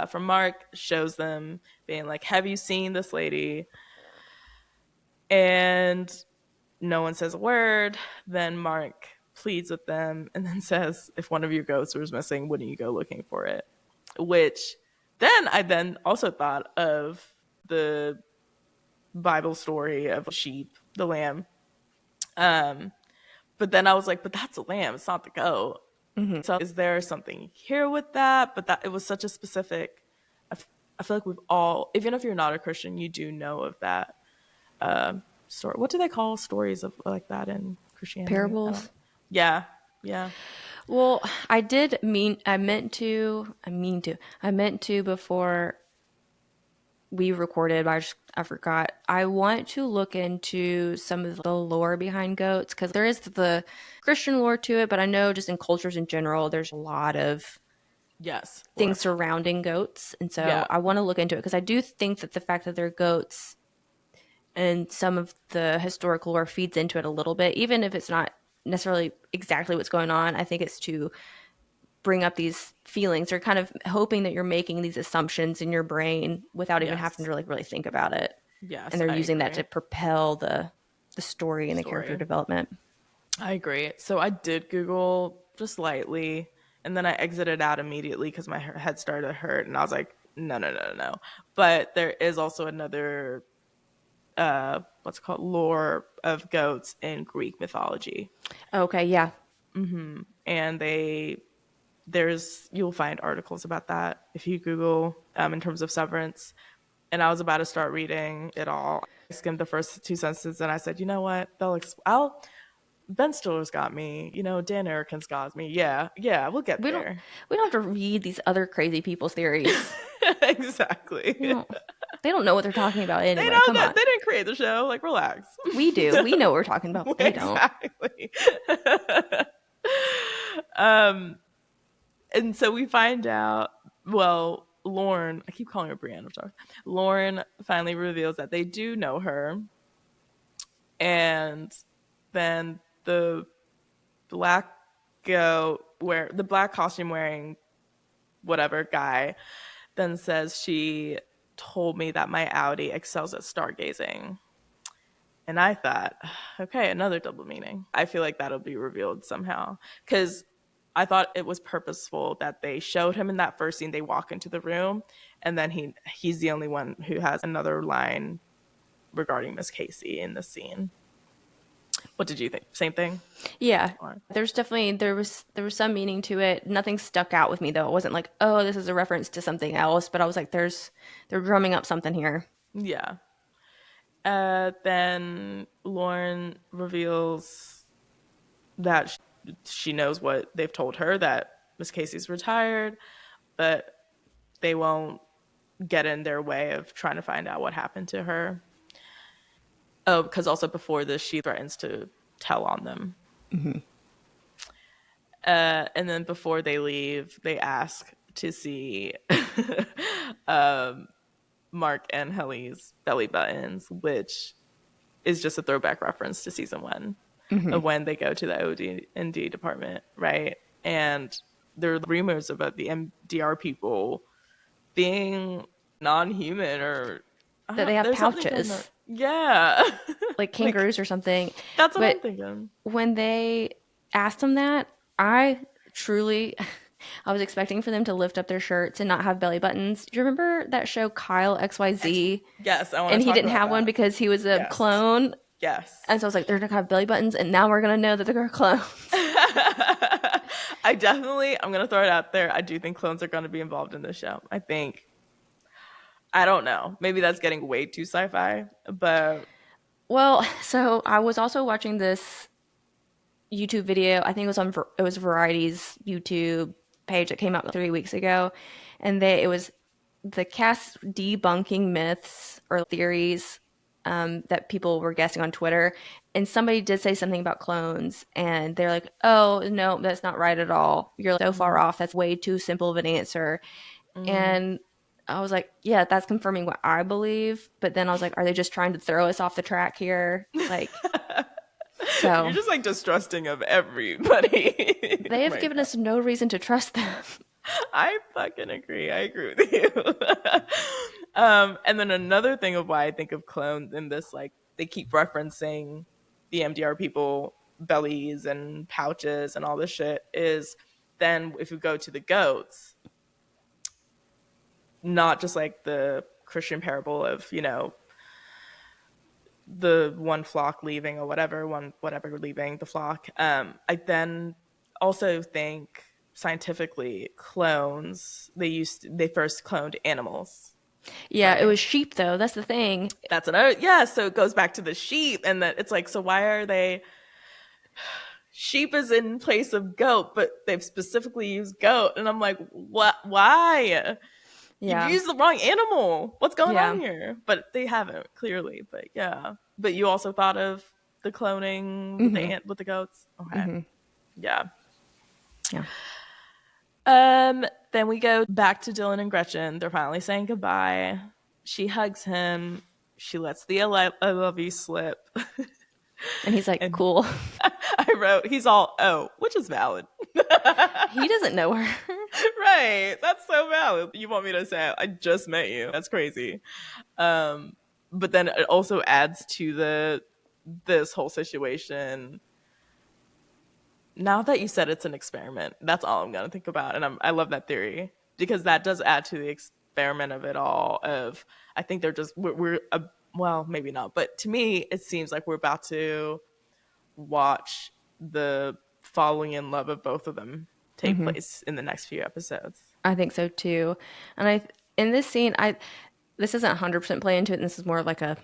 from Mark, shows them, being like, "Have you seen this lady?" And no one says a word. Then Mark pleads with them and then says, "If one of your goats was missing, wouldn't you go looking for it?" Which then I then also thought of the Bible story of sheep, the lamb. But then I was like, but that's a lamb, it's not the goat. So is there something here with that? But that it was such a specific. I feel like we've all, even if you're not a Christian, you do know of that story. What do they call stories of like that in Christianity? I Parables. don't. Yeah, yeah, Well, I meant to before we recorded, but I forgot. I want to look into some of the lore behind goats, because there is the Christian lore to it, but I know just in cultures in general, there's a lot of yes, things surrounding goats. And so yeah, I want to look into it, because I do think that the fact that they're goats and some of the historical lore feeds into it a little bit, even if it's not necessarily exactly what's going on. I think it's to bring up these feelings, or kind of hoping that you're making these assumptions in your brain without even having yes, to like really think about it. And yes. they're I using that to agree. propel the story and the character Story. development. I agree. So I did Google just lightly, and then I exited out immediately because my head started to hurt, and I was like, no, no, no, no, no. But there is also another, what's it called, lore of goats in Greek mythology, Okay, yeah. and you'll find articles about that if you Google in terms of Severance. And I was about to start reading it all. I skimmed the first two sentences, and I said, you know what? Ben Stiller's got me. Dan Arikin's got me. Yeah, yeah, we'll get We don't there. we don't have to read these other crazy people's theories. Exactly. We don't They don't know what they're talking about They anyway. know Come that on. they didn't create the show. Like, relax. We do. We know what we're talking about, but they don't. Exactly. And so we find out, well, Lauren, I keep calling her Brienne, I'm sorry. Lauren finally reveals that they do know her. And then the black the black costume wearing whatever guy then says, she told me that my Audi excels at stargazing. And I thought, okay, another double meaning. I feel like that'll be revealed somehow, because I thought it was purposeful that they showed him in that first scene. They walk into the room, and then he's the only one who has another line regarding Miss Casey in the scene. What did you think? Same thing? Yeah. Or- There was some meaning to it. Nothing stuck out with me though. It wasn't like, oh, this is a reference to something else, but I was like, they're drumming up something here. Yeah. Then Lauren reveals that she knows what they've told her, that Miss Casey's retired, but they won't get in their way of trying to find out what happened to her. Oh, because also before this, she threatens to tell on them. And then before they leave, they ask to see Mark and Helly's belly buttons, which is just a throwback reference to season one of when they go to the OD&D department, right? And there are rumors about the MDR people being non-human, or That they have there's something going on. pouches, Yeah. like Like, kangaroos or something. that's what I'm But thinking. when they asked them that, I truly, I was expecting for them to lift up their shirts and not have belly buttons. Do you remember that show Kyle XYZ? Yes, I want to And he talk didn't about have one that. because he was a Yes. clone. Yes. And so I was like, they're gonna have belly buttons, and now we're gonna know that they're clones. I'm going to throw it out there. I do think clones are going to be involved in this show. I don't know. Maybe that's getting way too sci-fi, but Well, so I was also watching this YouTube video. I think it was Variety's YouTube page that came out 3 weeks ago, and it was the cast debunking myths or theories that people were guessing on Twitter. And somebody did say something about clones, and they're like, "Oh no, that's not right at all. You're so far Mm, off. That's way too simple of an answer." mm. And I was like, "Yeah, that's confirming what I believe." But then I was like, "Are they just trying to throw us off the track here?" Like, You're so just like distrusting of everybody they have right given now. us no reason to trust them. I fucking agree. I agree with you. And then another thing of why I think of clones in this, like they keep referencing the MDR people bellies and pouches and all this shit is then if you go to the goats, not just like the Christian parable of, the one flock leaving or whatever leaving the flock. I then also think scientifically clones they first cloned animals, Yeah, it right? was sheep though. That's the thing. That's another, yeah, so it goes back to the sheep and that it's like, so why are they, sheep is in place of goat, but they've specifically used goat, and I'm like, what, why? You've Yeah, used the wrong animal. What's going on yeah, here? But they haven't clearly. But yeah. But you also thought of the cloning with the mm-hmm. ant with the goats. Okay. Mm-hmm. Yeah. Yeah. Then we go back to Dylan and Gretchen. They're finally saying goodbye. She hugs him. She lets the I love you slip. And he's like, And "Cool." I wrote, he's all, oh, which is valid. He doesn't know her. Right. That's so valid. You want me to say I just met you. That's crazy. Um, but then it also adds to this whole situation. Now that you said it's an experiment, that's all I'm gonna think about, and I love that theory because that does add to the experiment of it all. Of I think they're just well, maybe not, but to me it seems like we're about to watch the falling in love of both of them take Mm-hmm. place in the next few episodes. I think so too. And in this scene, this isn't 100% play into it. And this is more of like a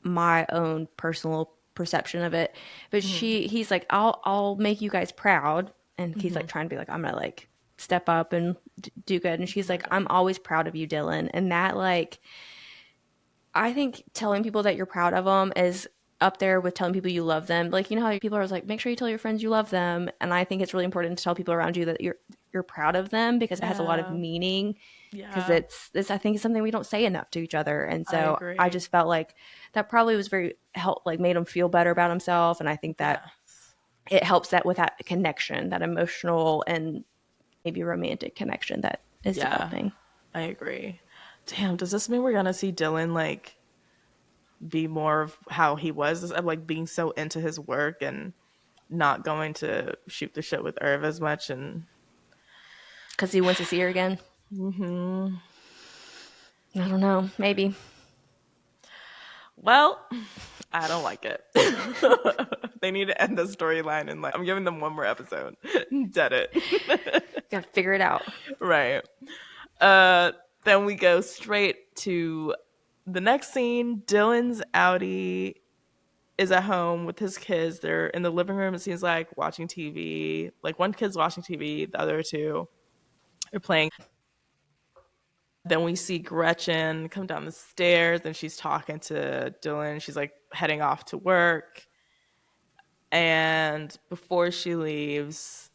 my own personal perception of it. But Mm-hmm. he's like, I'll make you guys proud, and he's Mm-hmm. like trying to be like, I'm gonna like step up and do good. And she's Oh my like, I'm god. always proud of you, Dylan. And that like, I think telling people that you're proud of them is up there with telling people you love them. Like, you know how people are like, make sure you tell your friends you love them. And I think it's really important to tell people around you that you're proud of them because it has a lot of Yeah. meaning. Because Yeah. I think it's something we don't say enough to each other. And I so I agree. just felt like that probably was like made him feel better about himself. And I think that Yes. it helps that with that connection, that emotional and maybe romantic connection that is Yeah. developing. I agree. Damn, does this mean we're gonna see Dylan like be more of how he was, of like being so into his work and not going to shoot the shit with Irv as much? And Because he wants to see her again. I don't know. Maybe. well, I don't like it. They need to end the storyline and like I'm giving them one more episode. Dead it. Gotta figure it out. Right. Then we go straight to the next scene. Dylan's Audi is at home with his kids. They're in the living room, it seems like, watching TV. Like one kid's watching TV, the other two are playing. Then we see Gretchen come down the stairs and she's talking to Dylan. She's like heading off to work. And before she leaves,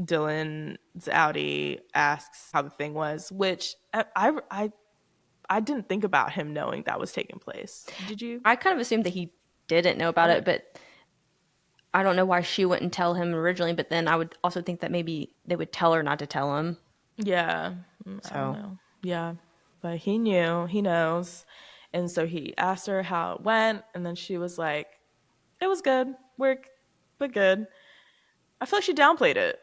Dylan's Audi asks how the thing was, which I didn't think about him knowing that was taking place. Did you? I kind of assumed that he didn't know about Okay. it, but I don't know why she wouldn't tell him originally. But then I would also think that maybe they would tell her not to tell him. Yeah. I don't So, know. Yeah. But he knew, he knows. And so he asked her how it went. And then she was like, it was good. Work, but good. I feel like she downplayed it.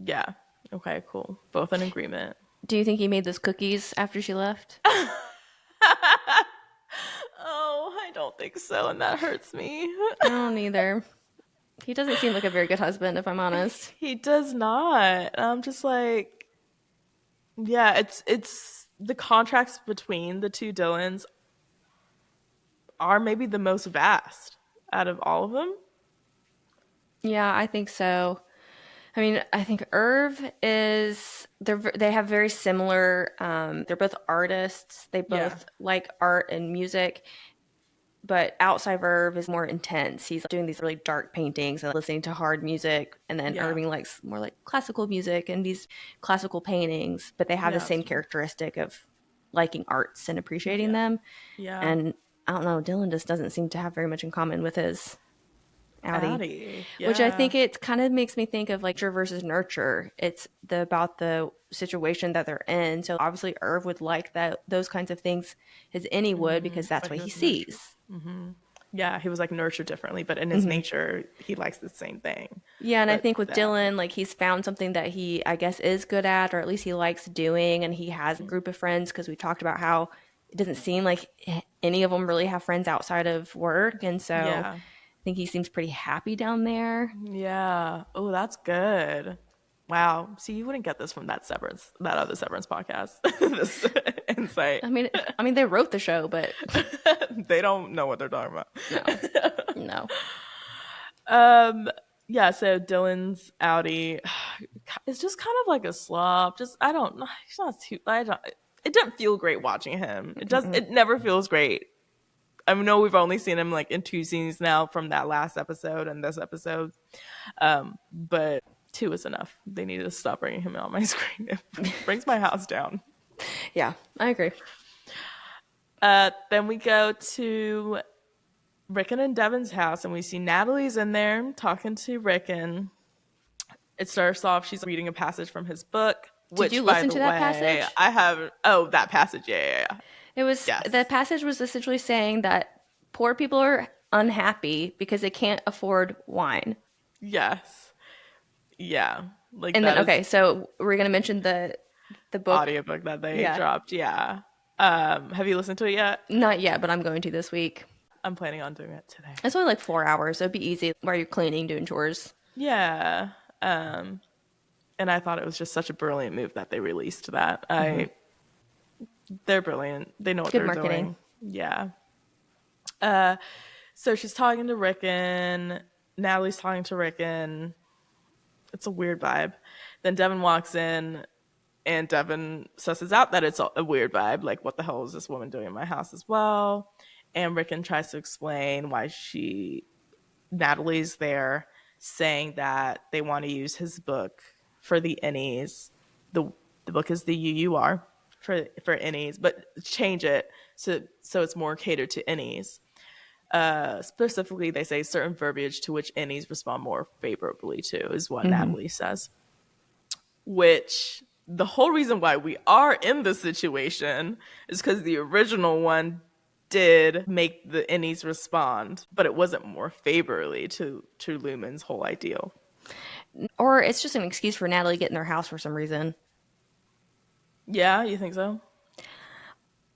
Yeah. Okay, cool. Both in agreement. do you think he made those cookies after she left? Oh, I don't think so. And that hurts me. I don't either. He doesn't seem like a very good husband, if I'm honest. He does not. I'm just like, yeah, it's the contracts between the two Dylans are maybe the most vast out of all of them. Yeah, I think so. I mean, I think Irv is they have very similar. They're both artists. They Yeah. both like art and music, but outside of Irv is more intense. He's doing these really dark paintings and listening to hard music, and then Yeah. Irving likes more like classical music and these classical paintings. But they have the Yeah, that's same true. characteristic of liking arts and appreciating Yeah. them. Yeah. And I don't know, Dylan just doesn't seem to have very much in common with his Audi, Addie. which I Yeah. think it kind of makes me think of like nurture versus nurture. It's about the situation that they're in. So obviously Irv would like that those kinds of things as any would because that's But what he he was nurtured. sees. Yeah, he was like nurtured differently, but in his nature, he likes the same thing. Yeah, and I But think with that, Dylan, like he's found something that he, I guess, is good at, or at least he likes doing, and he has a group of friends because we talked about how it doesn't seem like any of them really have friends outside of work, and so yeah. I think he seems pretty happy down there. Yeah. Oh, that's good. Wow. See, you wouldn't get this from that other Severance podcast. This insight. I mean, they wrote the show, but They don't know what they're talking about. no, no. Yeah, so Dylan's Audi is just kind of like a slop. Just I don't know. He's not too I don't it didn't feel great watching him. It never feels great. I know we've only seen him like in two scenes now from that last episode and this episode. But two is enough. They need to stop bringing him on my screen. It brings my house down. Yeah, I agree. Then we go to Rickon and Devin's house, and we see Natalie's in there talking to Rickon. It starts off, she's reading a passage from his book, Did you which, by listen the to that way, passage? I have. Oh, that passage. Yeah, yeah, yeah. It was the Yes. passage was essentially saying that poor people are unhappy because they can't afford wine. Yes. Yeah. Like And then that is okay, so we're gonna mention the book. audiobook that they Yeah, dropped. Yeah. Have you listened to it yet? not yet, but I'm going to this week. I'm planning on doing it today. It's only like 4 hours, so it'd be easy while you're cleaning, doing chores. Yeah. And I thought it was just such a brilliant move that they released that. They're brilliant. They know what Good they're marketing. doing. Yeah. So she's talking to Rickon. Natalie's talking to Rickon. It's a weird vibe. Then Devin walks in, and Devin susses out that it's a weird vibe. Like, what the hell is this woman doing in my house as well? And Rickon tries to explain why Natalie's there, saying that they want to use his book for the innies. The book is the UUR for innies, but change it so it's more catered to innies. Specifically, they say certain verbiage to which innies respond more favorably to is what Natalie says. Which the whole reason why we are in this situation is because the original one did make the innies respond, but it wasn't more favorably to Lumen's whole ideal. Or it's just an excuse for Natalie getting their house for some reason. Yeah, you think so?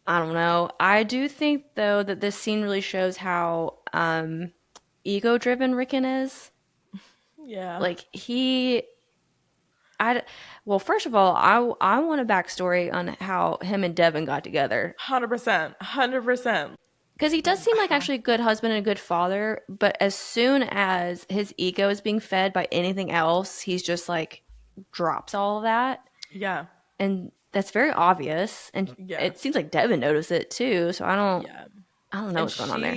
I don't know. I do think though that this scene really shows how ego-driven Rickon is. Yeah. Like I, well, first of all, I want a backstory on how him and Devin got together 100%. 100%. because he does seem like actually a good husband and a good father. But as soon as his ego is being fed by anything else, he's just like drops all of that, Yeah. and that's very obvious. And Yeah. it seems like Devin noticed it too. So Yeah. I don't know And what's going on there.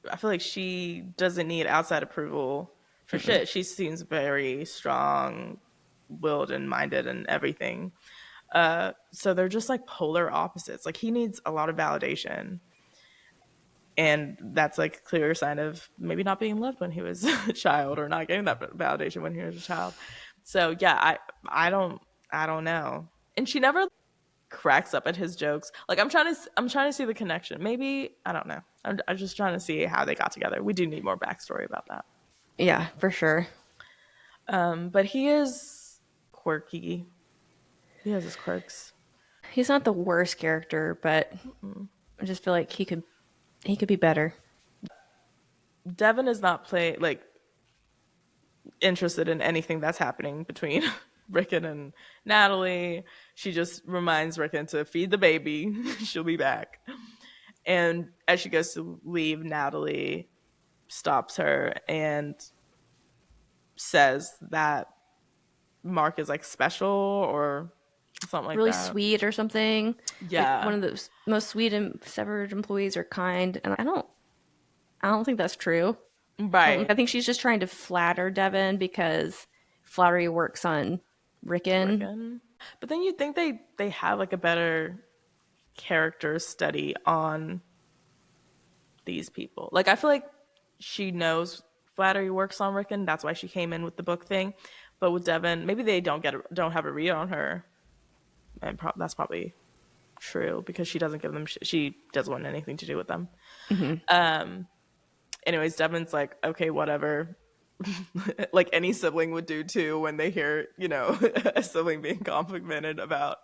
I feel like she doesn't need outside approval for shit. She seems very strong willed and minded and everything. So they're just like polar opposites. Like he needs a lot of validation. And that's like a clear sign of maybe not being loved when he was a child or not getting that validation when he was a child. So yeah, I don't know. And she never cracks up at his jokes. Like I'm trying to see the connection. Maybe I don't know. I'm just trying to see how they got together. We do need more backstory about that. Yeah, for sure. But he is quirky. He has his quirks. He's not the worst character, but I just feel like he could be better. Devin is not interested in anything that's happening between Rickon and Natalie. She just reminds Rickon to feed the baby. She'll be back. And as she goes to leave, Natalie stops her and says that Mark is like special or something like Really that. sweet or something. Like Yeah. one of the most sweet and severed employees are kind, and I don't think that's true. Right. I think she's just trying to flatter Devin because flattery works on Rickon. Rickon. But then you think they have like a better character study on these people. Like I feel like she knows flattery works on Rickon. That's why she came in with the book thing. But with Devin, maybe they don't have a read on her, and that's probably true because she doesn't give them. She doesn't want anything to do with them. Anyways, Devin's like, okay, whatever. Like any sibling would do too when they hear, a sibling being complimented about,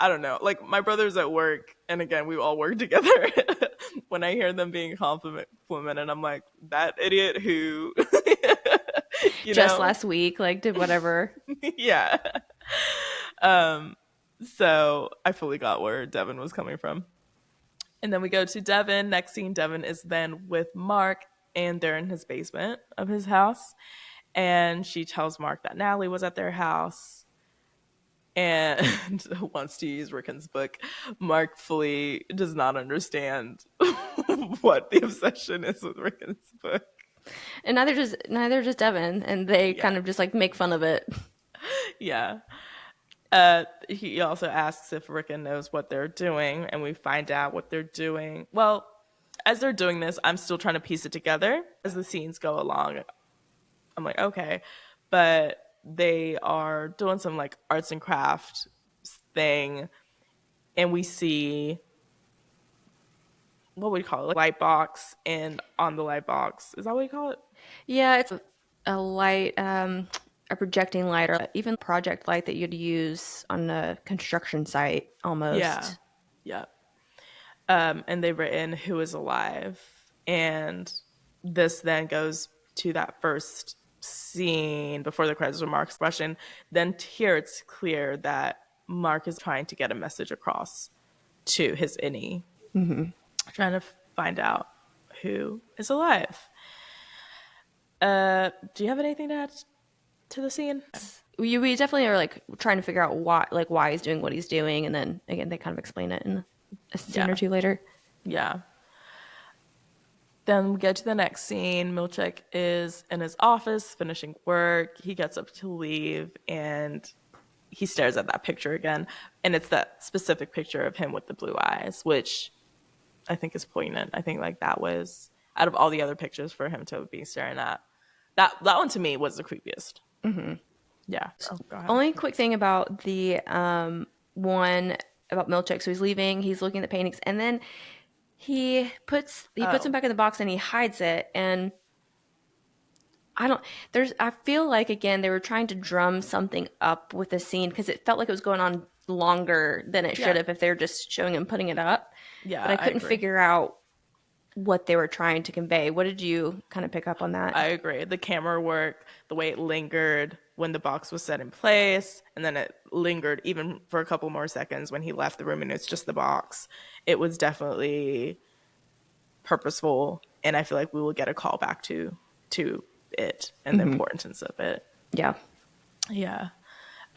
I don't know, like my brother's at work, and again, we all work together. When I hear them being complimented, I'm like, that idiot who, Just last week, like did whatever. yeah. So I fully got where Devin was coming from. And then we go to Devin. Next scene, Devin is then with Mark, and they're in his basement of his house. And she tells Mark that Natalie was at their house and wants to use Rickon's book. Mark fully does not understand what the obsession is with Rickon's book. And neither does Devin, and they kind of just like make fun of it. Yeah. He also asks if Rickon knows what they're doing, and we find out what they're doing. Well, as they're doing this, I'm still trying to piece it together as the scenes go along. I'm like, okay. But they are doing some like arts and crafts thing, and we see, what would we call it? Like light box, and on the light box, is that what you call it? Yeah, it's a light, a projecting light, or even project light that you'd use on a construction site almost. Yeah. And they've written "Who is alive," and this then goes to that first scene before the credits where Mark's Russian. Then here it's clear that Mark is trying to get a message across to his innie, trying to find out who is alive. Do you have anything to add to the scene? We definitely are like trying to figure out why he's doing what he's doing, and then again they kind of explain it in a scene or two later. Yeah. Then we get to the next scene. Milchek is in his office finishing work. He gets up to leave, and he stares at that picture again. And it's that specific picture of him with the blue eyes, which I think is poignant. I think like that was, out of all the other pictures for him to be staring at, that one to me was the creepiest. Mm-hmm. Yeah. Oh, go ahead. Only quick thing about the one about Milchek. So he's leaving. He's looking at the paintings, and then he puts them back in the box and he hides it. And I feel like again they were trying to drum something up with the scene because it felt like it was going on longer than it should have if they were just showing him putting it up. Yeah, but I couldn't figure out what they were trying to convey. What did you kind of pick up on that? I agree. The camera work, the way it lingered when the box was set in place, and then it lingered even for a couple more seconds when he left the room and it's just the box. It was definitely purposeful, and I feel like we will get a call back to it and the importance of it. Yeah. Yeah.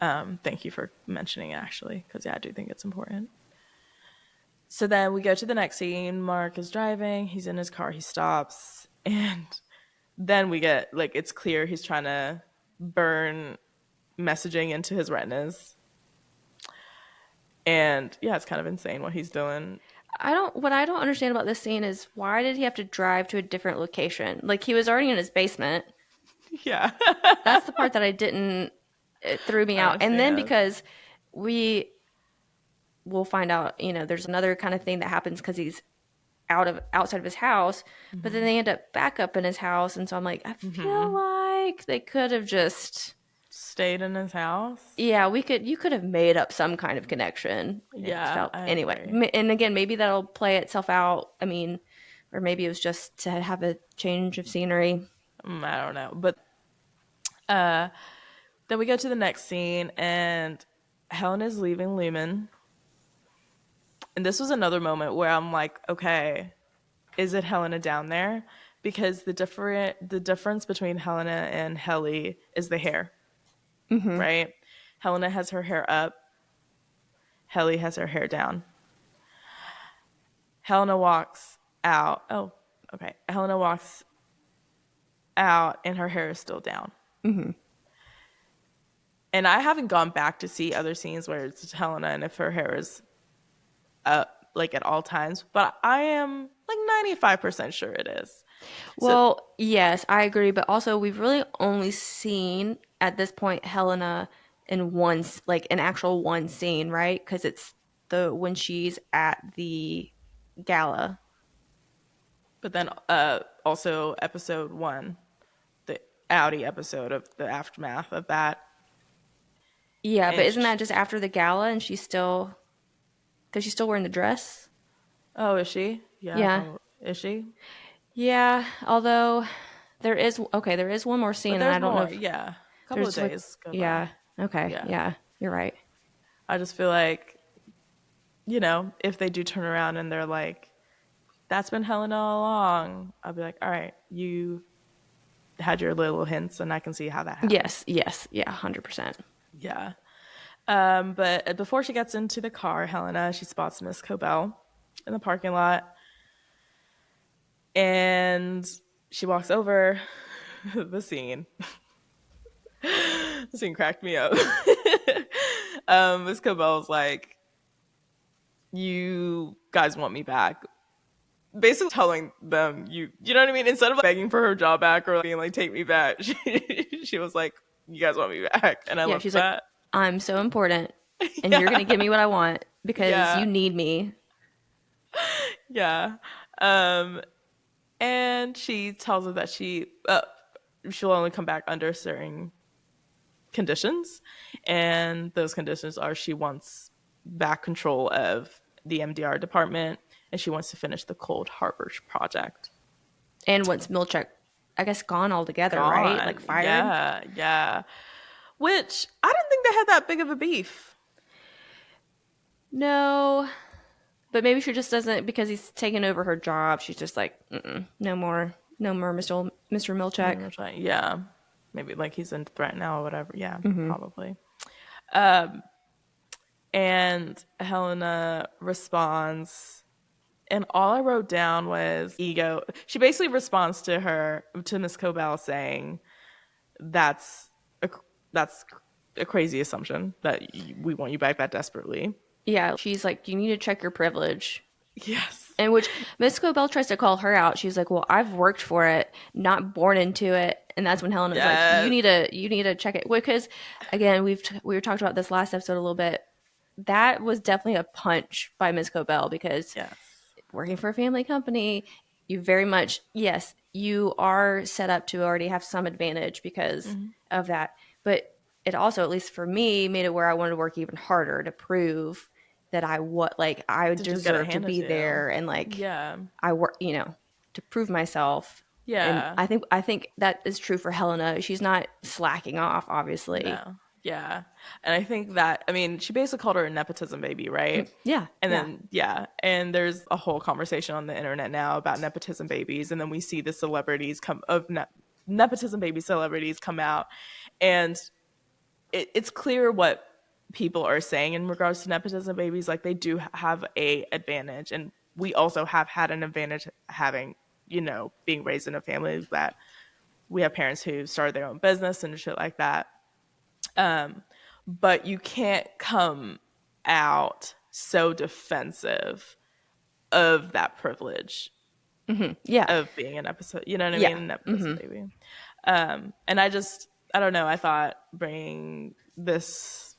Thank you for mentioning it, actually, because I do think it's important. So then we go to the next scene. Mark is driving. He's in his car. He stops. And then we get, like, it's clear he's trying to burn messaging into his retinas. And, yeah, it's kind of insane what he's doing. What I don't understand about this scene is why did he have to drive to a different location? Like, he was already in his basement. Yeah. That's the part that it threw me out. And then because we'll find out, there's another kind of thing that happens because he's outside of his house, but then they end up back up in his house. And so I'm like, I feel like they could have just stayed in his house. Yeah, you could have made up some kind of connection. Yeah. Anyway, and again, maybe that'll play itself out. I mean, or maybe it was just to have a change of scenery. I don't know. But then we go to the next scene, and Helen is leaving Lehman. And this was another moment where I'm like, okay, is it Helena down there? Because the difference between Helena and Helly is the hair. right? Helena has her hair up. Helly has her hair down. Helena walks out. Oh, okay. Helena walks out and her hair is still down. And I haven't gone back to see other scenes where it's Helena and if her hair is up like at all times, but I am like 95% sure it is. So, Well, yes, I agree, but also we've really only seen at this point Helena in like an actual one scene, right? Because it's the when she's at the gala. but then also episode 1, the Audi episode of the aftermath of that. Yeah, but And isn't that just after the gala and because she's still wearing the dress? oh, is she? Yeah, Yeah. probably. Is she? Yeah, although there is one more scene But and I there's don't know more. if Yeah, a couple of there's like, days go by. yeah, okay, Yeah, yeah, you're right. I just feel like, if they do turn around and they're like, "That's been Helena all along," I'll be like, "All right, you had your little hints, and I can see how that happened." Yes, yes, yeah, 100%. Yeah. But before she gets into the car, Helena, she spots Miss Cobell in the parking lot, and she walks over the scene. The scene cracked me up. Miss Cobell's like, "You guys want me back?" Basically telling them, you know what I mean? Instead of begging for her job back or being like, "Take me back," she was like, "You guys want me back," and I Yeah, love she's like, that. I'm so important and you're gonna Yeah, give me what I want because yeah, you need me. yeah. And she tells her that she'll only come back under certain conditions, and those conditions are she wants back control of the MDR department, and she wants to finish the Cold Harbor project. And once Milchek, I guess, gone altogether, right? Like Gone, fired. yeah, yeah. Which I didn't think they had that big of a beef. No, but maybe she just doesn't because he's taken over her job. She's just like, mm-mm, no more, Mr. Milchek. Yeah, maybe like he's in threat now or whatever. Yeah, probably. And Helena responds, and all I wrote down was ego. She basically responds to Miss Cobell saying, "That's a that's a crazy assumption that we want you back that desperately." Yeah, she's like, you need to check your privilege. Yes. And which Miss Cobell tries to call her out. She's like, "Well, I've worked for it, not born into it." And that's when Helena's like, Yes. You need to check it." Because again, we were talked about this last episode a little bit. That was definitely a punch by Miss Cobell because Yes. working for a family company, you very much, yes, you are set up to already have some advantage because of that. But it also, at least for me, made it where I wanted to work even harder to prove that I To just get it deserve to handed be to you. there and like Yeah. I work, to prove myself. And Yeah. I think that is true for Helena. She's not slacking off, obviously. No. Yeah. And I think that, I mean, she basically called her a nepotism baby, right? Yeah. And Yeah. then, yeah. And there's a whole conversation on the internet now about nepotism babies. And then we see the celebrities nepotism baby celebrities come out. And it's clear what people are saying in regards to nepotism babies. Like, they do have a advantage. And we also have had an advantage having, being raised in a family that we have parents who started their own business and shit like that. But you can't come out so defensive of that privilege Yeah. of being an episode, you know what I Yeah. mean? An episode baby. And I don't know, I thought bringing this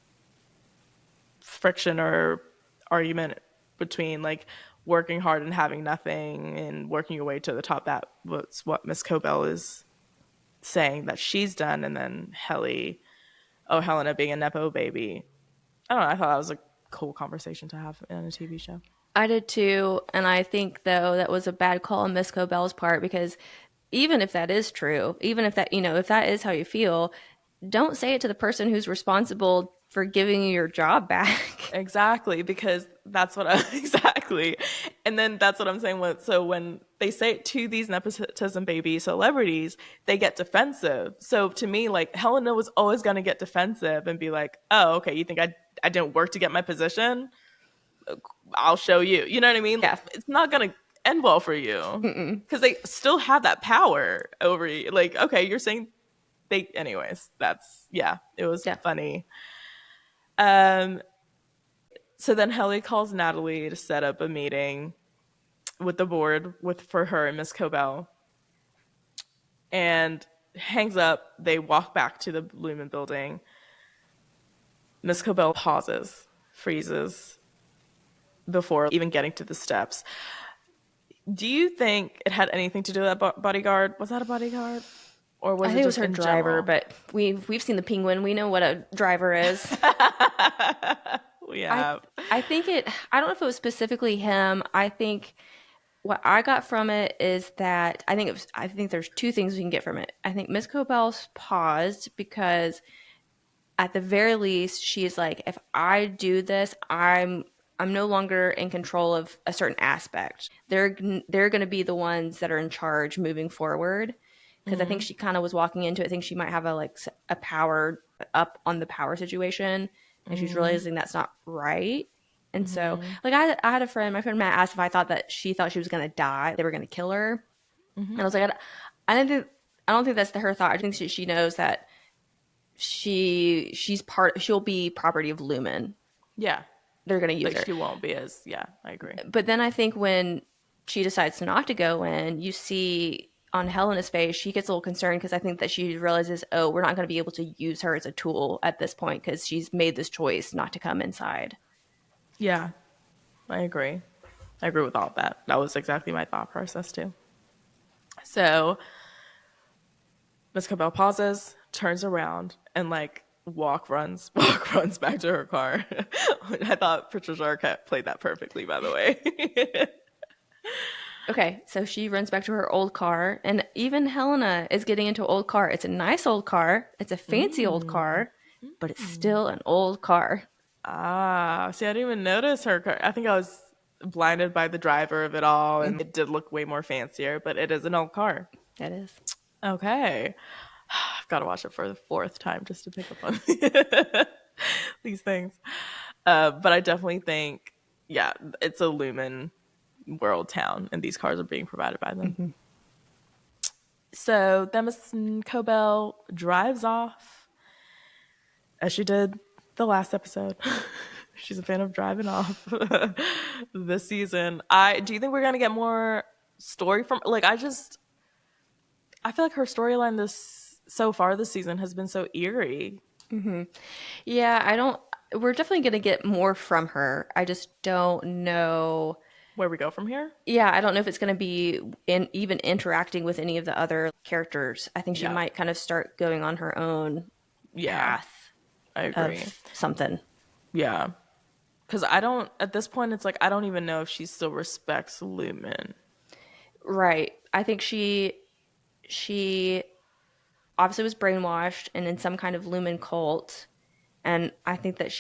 friction or argument between like working hard and having nothing and working your way to the top, that was what Miss Cobell is saying that she's done. And then Helena being a Nepo baby. I don't know. I thought that was a cool conversation to have in a TV show. I did too. And I think, though, that was a bad call on Miss Cobell's part because even if that is true, even if that, if that is how you feel, don't say it to the person who's responsible for giving you your job back. Exactly, because that's what exactly. And then that's what I'm saying. So when they say it to these nepotism baby celebrities, they get defensive. So to me, like, Helena was always going to get defensive and be like, oh, okay, you think I didn't work to get my position? I'll show you. You know what I mean? Yeah. It's not going to end well for you because they still have that power over you. Like, okay, you're saying anyways, it was Yeah. funny. So then Helly calls Natalie to set up a meeting with the board for her and Miss Cobell, and hangs up. They walk back to the Lumen building. Miss Cobell pauses, freezes before even getting to the steps. Do you think it had anything to do with that bodyguard? Was that a bodyguard? Or was I it think it was just her in driver, general? but we've seen the Penguin. We know what a driver is. We have. I think I don't know if it was specifically him. I think what I got from it is that I think there's two things we can get from it. I think Miss Cobell's paused because at the very least she's like, if I do this, I'm no longer in control of a certain aspect. They're going to be the ones that are in charge moving forward, because I think she kind of was walking into it. I think she might have a power up on the power situation, and she's realizing that's not right. And so, like, I had a friend, my friend Matt, asked if I thought that she thought she was going to die, they were going to kill her, and I was like, I didn't think, I don't think that's her thought. I think she knows that she'll be property of Lumen. Yeah. They're going to use Like, her. she won't be I agree. But then I think when she decides not to go in, you see on Helena's face, she gets a little concerned because I think that she realizes, oh, we're not going to be able to use her as a tool at this point because she's made this choice not to come inside. Yeah, I agree. I agree with all of that. That was exactly my thought process too. So Miss Cabell pauses, turns around, and like runs back to her car. I thought Patricia Arquette played that perfectly, by the way. Okay, so she runs back to her old car, and even Helena is getting into an old car. It's a nice old car. It's a fancy old car, but it's still an old car. See, I didn't even notice her car. I think I was blinded by the driver of it all, and it did look way more fancier, but it is an old car. That is. Okay. I've got to watch it for the fourth time just to pick up on these things. But I definitely think, yeah, it's a Lumen world town, and these cars are being provided by them. So then Miss Cobell drives off, as she did the last episode. She's a fan of driving off this season. Do you think we're gonna get more story from? Like, I feel like her storyline so far this season has been so eerie. Yeah, we're definitely going to get more from her. I just don't know Where we go from here? Yeah, I don't know if it's going to be even interacting with any of the other characters. I think she might kind of start going on her own path I agree. of something. Yeah. Because at this point, it's like, I don't even know if she still respects Lumen. Right. I think she obviously was brainwashed and in some kind of Lumen cult. And I think that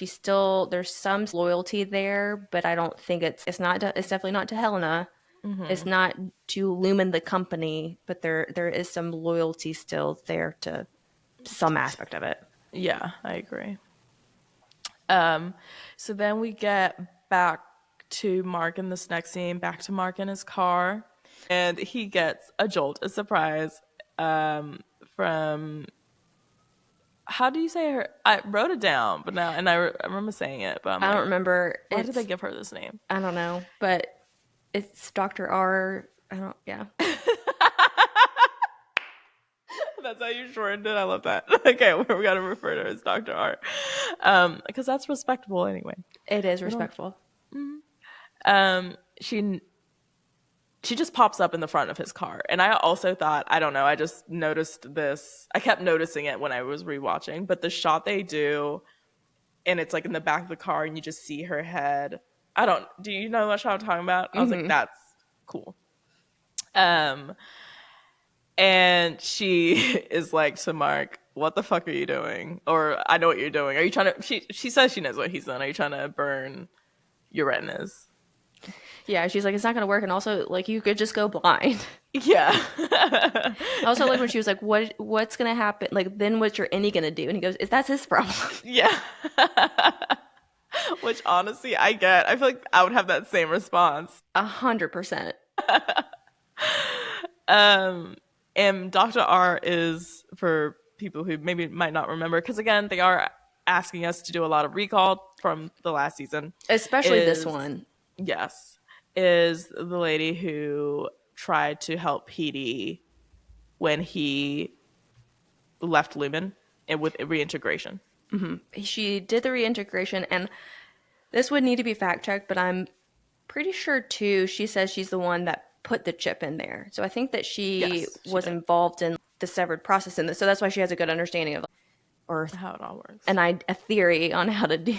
there's some loyalty there, but I don't think it's definitely not to Helena. It's not to Lumen the company, but there is some loyalty still there to some aspect of it. Yeah, I agree. So then we get back to Mark in this next scene, back to Mark in his car, and he gets a surprise, from, how do you say her? I wrote it down, but now, and I remember saying it, but I don't remember. Why did they give her this name? I don't know, but it's Dr. R. Yeah. That's how you shortened it. I love that. Okay, we got to refer to her as Dr. R. Because that's respectable anyway. It is respectful. She just pops up in the front of his car. And I also thought, I don't know, I just noticed this. I kept noticing it when I was rewatching, but the shot they do, and it's like in the back of the car and you just see her head. Do you know what shot I'm talking about? I was like, that's cool. And she is like to Mark, what the fuck are you doing? Or, I know what you're doing. Are you trying to, she says she knows what he's done. Are you trying to burn your retinas? Yeah, she's like, it's not gonna work, and also like you could just go blind. Yeah. I also like when she was like, what's gonna happen? Like then what's your any gonna do? And he goes, is that's his problem. Yeah. Which honestly, I get. I feel like I would have that same response. 100%. And Dr. R is, for people who maybe might not remember, because again, they are asking us to do a lot of recall from the last season. Especially this one. Yes. Is the lady who tried to help Petey when he left Lumen and with reintegration. She did the reintegration, and this would need to be fact checked, but I'm pretty sure too. She says she's the one that put the chip in there, so I think that she Yes, she was did. involved in the severed process in this. So that's why she has a good understanding of Earth How it all works. and a theory on how to do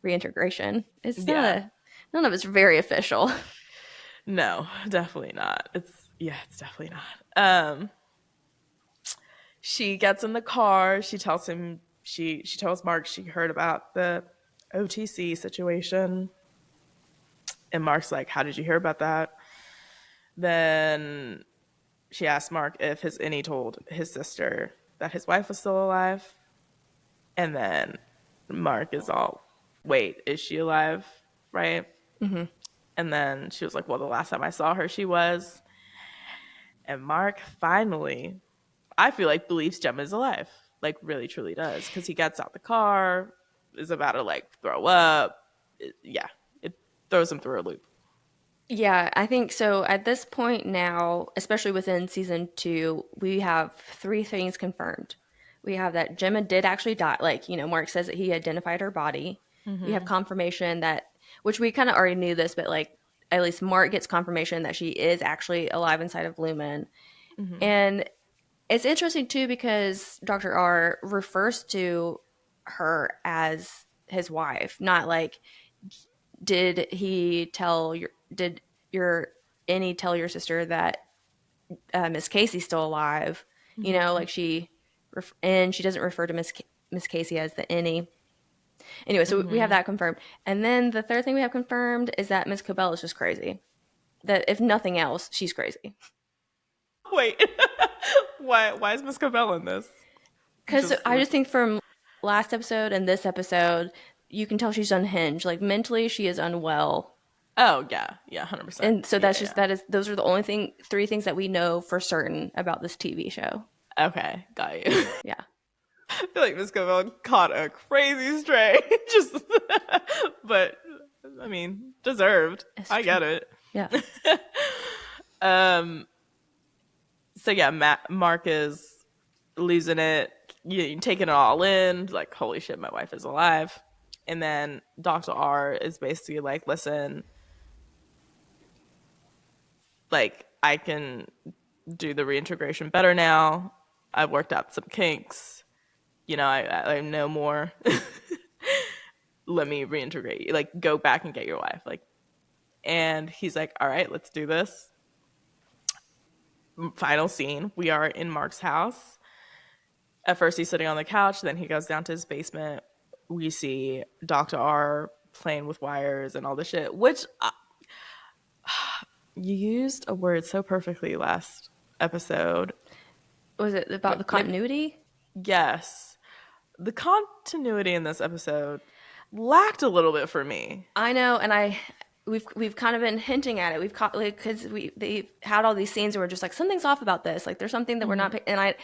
reintegration. It's not Yeah. none of it's very official. No, definitely not. It's definitely not. She gets in the car. She tells him she tells Mark she heard about the OTC situation, and Mark's like, "How did you hear about that?" Then she asks Mark if his innie told his sister that his wife was still alive, and then Mark is all, "Wait, is she alive? Right?" Mm-hmm. And then she was like, "Well, the last time I saw her, she was." And Mark finally, I feel like, believes Gemma is alive. Like, really, truly does. Because he gets out the car, is about to, like, throw up. It throws him through a loop. Yeah, I think so. At this point now, especially within season 2, we have 3 things confirmed. We have that Gemma did actually die. Like, Mark says that he identified her body. We have confirmation that, which we kind of already knew this, but like at least Mark gets confirmation that she is actually alive inside of Lumen. And it's interesting too because Dr. R refers to her as his wife, not like did your any tell your sister that Miss Casey's still alive? Like and she doesn't refer to Miss Casey as the any. Anyway, so we have that confirmed, and then the third thing we have confirmed is that Miss Cobell is just crazy. That if nothing else, she's crazy. Wait. Why is Miss Cobell in this? Because I just think from last episode and this episode, you can tell she's unhinged. Like mentally, she is unwell. Oh, yeah. Yeah, 100%. And so that's Yeah. those are the only 3 things that we know for certain about this TV show. Okay, got you. Yeah. I feel like Miss Cobell caught a crazy stray. But, I mean, deserved. I get it. Yeah. So yeah, Mark is losing it, taking it all in, like, holy shit, my wife is alive. And then Dr. R is basically like, listen, like, I can do the reintegration better now. I've worked out some kinks. I know more. Let me reintegrate you. Like, go back and get your wife. Like, and he's like, all right, let's do this. Final scene. We are in Mark's house. At first, he's sitting on the couch. Then he goes down to his basement. We see Dr. R playing with wires and all the shit, which you used a word so perfectly last episode. Was it about the continuity? Yes. The continuity in this episode lacked a little bit for me. I know, and we've kind of been hinting at it. We've caught like because they had all these scenes where we're just like something's off about this. Like there's something that we're not, and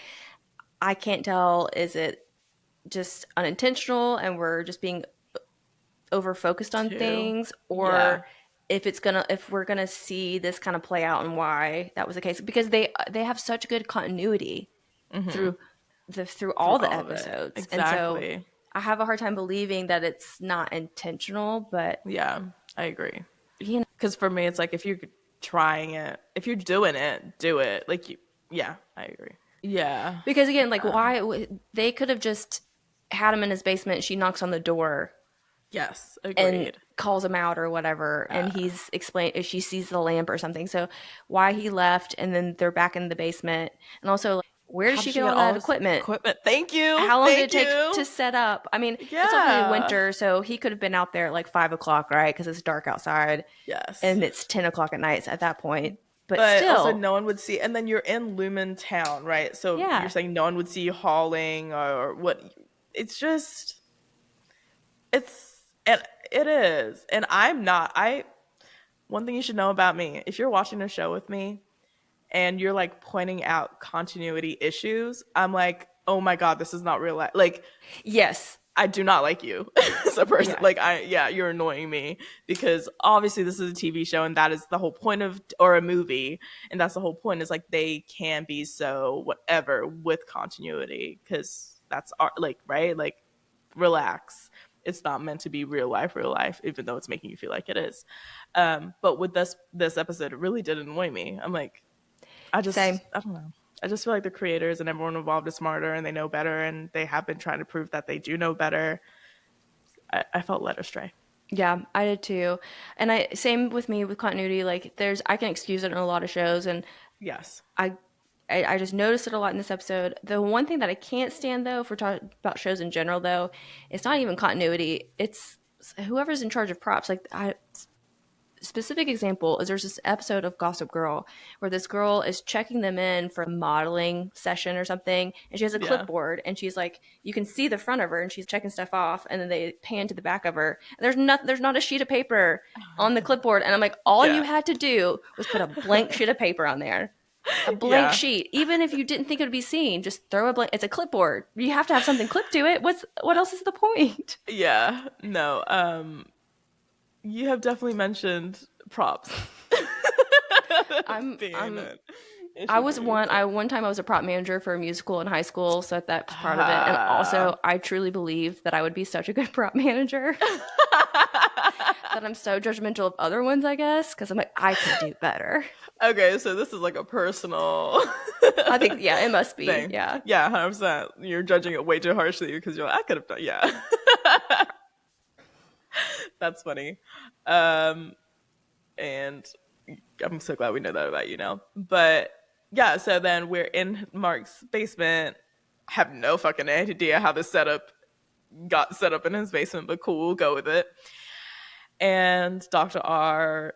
I can't tell. Is it just unintentional and we're just being over focused on things, or if we're gonna see this kind of play out and why that was the case? Because they have such good continuity through all the episodes. Exactly. And so I have a hard time believing that it's not intentional, but yeah, I agree. Because for me, it's like, if you're trying it, if you're doing it, do it. Like, yeah, I agree. Yeah. Because again, like, why they could have just had him in his basement. She knocks on the door. Yes, agreed. And calls him out or whatever, and he's explained if she sees the lamp or something. So why he left, and then they're back in the basement, and also Where did How she did get she get all all that this equipment? equipment? Thank you. How long did it Thank take you. to set up? I mean, it's obviously Yeah. winter, so he could have been out there at like 5 o'clock, right? Because it's dark outside Yes. and it's 10 o'clock at night at that point. But But also, still, no one would see. And then you're in Lumen Town, right? So you're yeah. saying no one would see you hauling or what? It's just, it's, and it is. And I'm not. One thing you should know about me, if you're watching a show with me and you're like pointing out continuity issues, I'm like, oh my God, this is not real life. Like, Yes. I do not like you as a person. Yeah. Like, yeah, you're annoying me because obviously this is a TV show and that is the whole point of, or a movie. And that's the whole point is like they can be so whatever with continuity because that's art, like, right? Like, relax. It's not meant to be real life, even though it's making you feel like it is. But with this episode, it really did annoy me. I'm like, Same. I don't know. I just feel like the creators and everyone involved is smarter and they know better and they have been trying to prove that they do know better. I felt led astray. Yeah, I did too. And I same with me with continuity. Like I can excuse it in a lot of shows, and Yes. I I just noticed it a lot in this episode. The one thing that I can't stand, though, if we're talking about shows in general, though, it's not even continuity. It's whoever's in charge of props. Like, specific example is there's this episode of Gossip Girl where this girl is checking them in for a modeling session or something, and she has a Yeah. clipboard, and she's like, you can see the front of her, and she's checking stuff off, and then they pan to the back of her. And there's not a sheet of paper on the clipboard, and I'm like, all you Yeah. had to do was put a blank sheet of paper on there. A blank Yeah. sheet. Even if you didn't think it would be seen, just throw a blank. It's a clipboard. You have to have something clipped to it. What else is the point? Yeah. No. You have definitely mentioned props. I'm Being I'm an I issue was for you, one. so. One time I was a prop manager for a musical in high school, so that's part of it. And also, I truly believe that I would be such a good prop manager that I'm so judgmental of other ones. I guess because I'm like I could do better. Okay, so this is like a personal I think it must be. thing. Yeah. Yeah, 100%. You're judging it way too harshly because you're like, I could have done. Yeah. That's funny. And I'm so glad we know that about you now. But yeah, so then we're in Mark's basement. Have no fucking idea how this setup got set up in his basement, but cool, we'll go with it. And Dr. R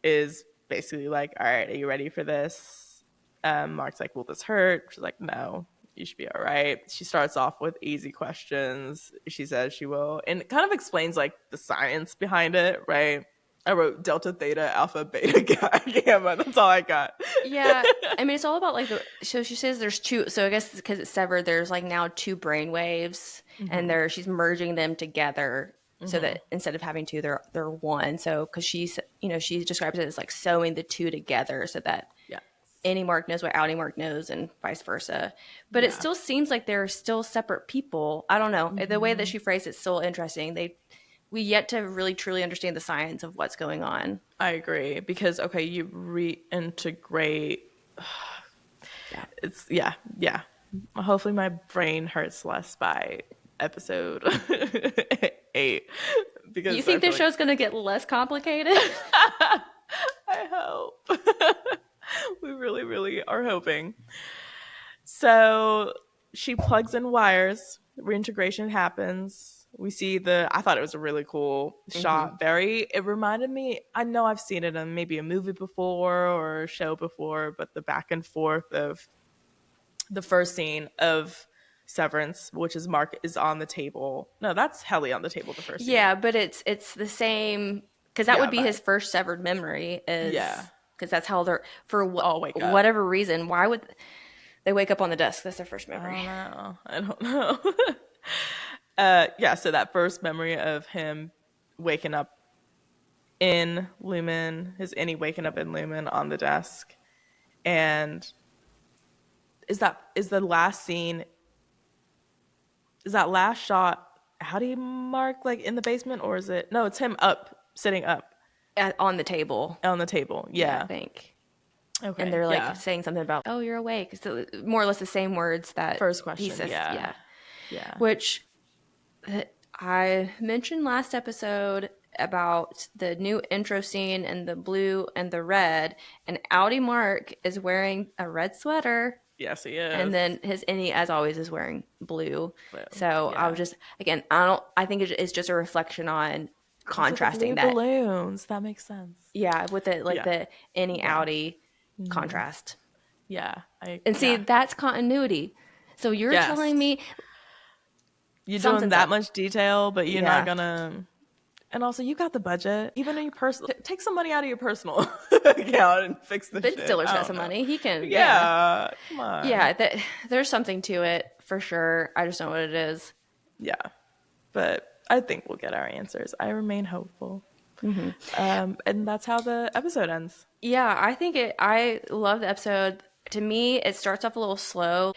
is basically like, all right, are you ready for this? Mark's like, will this hurt? She's like, no, you should be all right. She starts off with easy questions. She says she will, and it kind of explains like the science behind it, right? I wrote delta, theta, alpha, beta, gamma. That's all I got. Yeah, I mean, it's all about like so she says there's two. So I guess because it's severed, there's like now two brain waves, and she's merging them together so that instead of having two, they're one. So because she describes it as like sewing the two together so that Yeah. any Mark knows what outie Mark knows and vice versa. But it still seems like they're still separate people. I don't know. The way that she phrased it's still interesting. We yet to really truly understand the science of what's going on. I agree because okay, you reintegrate. It's yeah. Hopefully, my brain hurts less by episode 8 because You think I feel this show's going to get less complicated? I hope. We really, really are hoping. So she plugs in wires. Reintegration happens. We see I thought it was a really cool shot. It reminded me, I know I've seen it in maybe a movie before or a show before, but the back and forth of the first scene of Severance, which is Mark is on the table. No, that's Helly on the table, the first scene. Yeah, but it's the same, because that would be his first severed memory because that's how they're, All wake up. whatever reason, why would they wake up on the desk? That's their first memory. I don't know. So that first memory of him waking up in Lumen, his innie waking up in Lumen on the desk, and is the last scene? Is that last shot? How do you Mark like in the basement, or is it? No, it's him sitting up On the table. on the table. Yeah, I think. Okay, And they're like saying something about, oh, you're awake. So more or less the same words that first question. he says. Yeah. Which I mentioned last episode about the new intro scene and the blue and the red, and Outie Mark is wearing a red sweater Yes, he is. And then his Innie, as always, is wearing blue. Blue. So I Yeah. was just, again, I think it's just a reflection on Also the contrasting blue that. balloons. That makes sense. Yeah, with the Yeah. the Innie Yeah. Outie contrast. Yeah. And see, Yeah. that's continuity. So you're Yes. telling me You're doing something's that up. much detail, but you're Yeah. not gonna. And also, you got the budget. Even in your personal, take some money out of your personal account and fix the Ben shit. Stiller's I got don't some know. money. He can, yeah. Yeah, come on. Yeah, there's something to it for sure. I just don't know what it is. Yeah, but I think we'll get our answers. I remain hopeful. And that's how the episode ends. Yeah, I love the episode. To me, it starts off a little slow.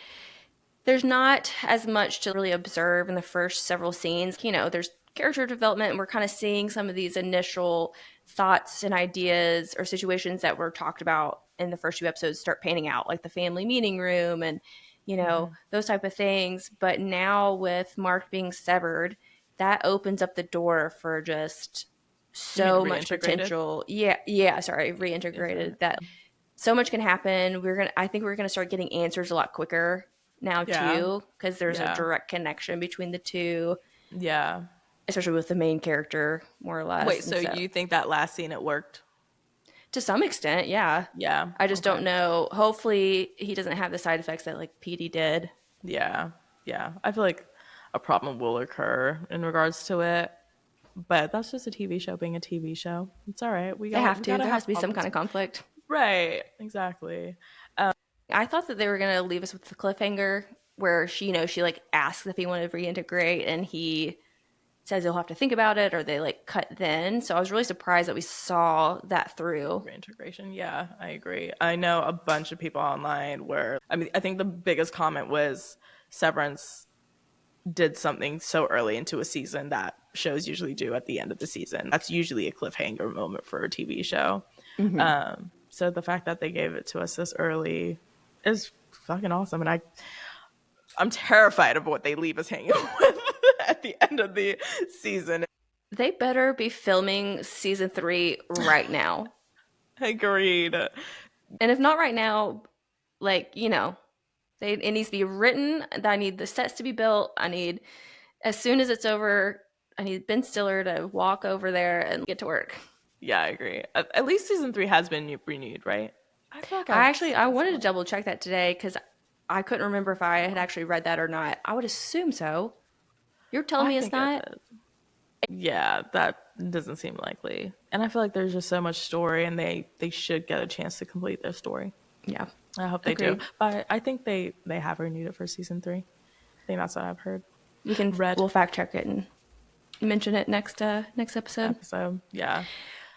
There's not as much to really observe in the first several scenes. There's character development, and we're kind of seeing some of these initial thoughts and ideas or situations that were talked about in the first 2 episodes start panning out, like the family meeting room and, those type of things. But now with Mark being severed, that opens up the door for just so much reintegrated? potential. Yeah, sorry, reintegrated. That so much can happen. I think we're gonna start getting answers a lot quicker now Yeah. too, because there's a Yeah. direct connection between the two, Yeah. especially with the main character, more or less. Wait, And so you think that last scene it worked? to some extent, yeah. Yeah. I just okay. don't know. Hopefully, he doesn't have the side effects that like Petey did. Yeah. Yeah. I feel like a problem will occur in regards to it. But that's just a TV show being a TV show. It's all right. They have to. There has to be some kind of conflict. Right. Exactly. I thought that they were gonna leave us with the cliffhanger where she like asks if he wanted to reintegrate, and he says he'll have to think about it, or they like cut then. So I was really surprised that we saw that through. Reintegration. Yeah, I agree. I know a bunch of people online where, I think the biggest comment was Severance did something so early into a season that shows usually do at the end of the season. That's usually a cliffhanger moment for a TV show. So the fact that they gave it to us this early is fucking awesome. And I'm terrified of what they leave us hanging with at the end of the season. They better be filming season 3 right now. Agreed. And if not right now, like, it needs to be written. I need the sets to be built. I need, as soon as it's over, I need Ben Stiller to walk over there and get to work. Yeah, I agree. At least season 3 has been renewed, right? I feel like I wanted to double check that today because I couldn't remember if I had actually read that or not. I would assume so. You're telling me it's not? Yeah, that doesn't seem likely. And I feel like there's just so much story, and they should get a chance to complete their story. Yeah. I hope they Agreed. do. But I think they have renewed it for season 3. I think that's what I've heard. We'll fact check it and mention it next episode. So yeah.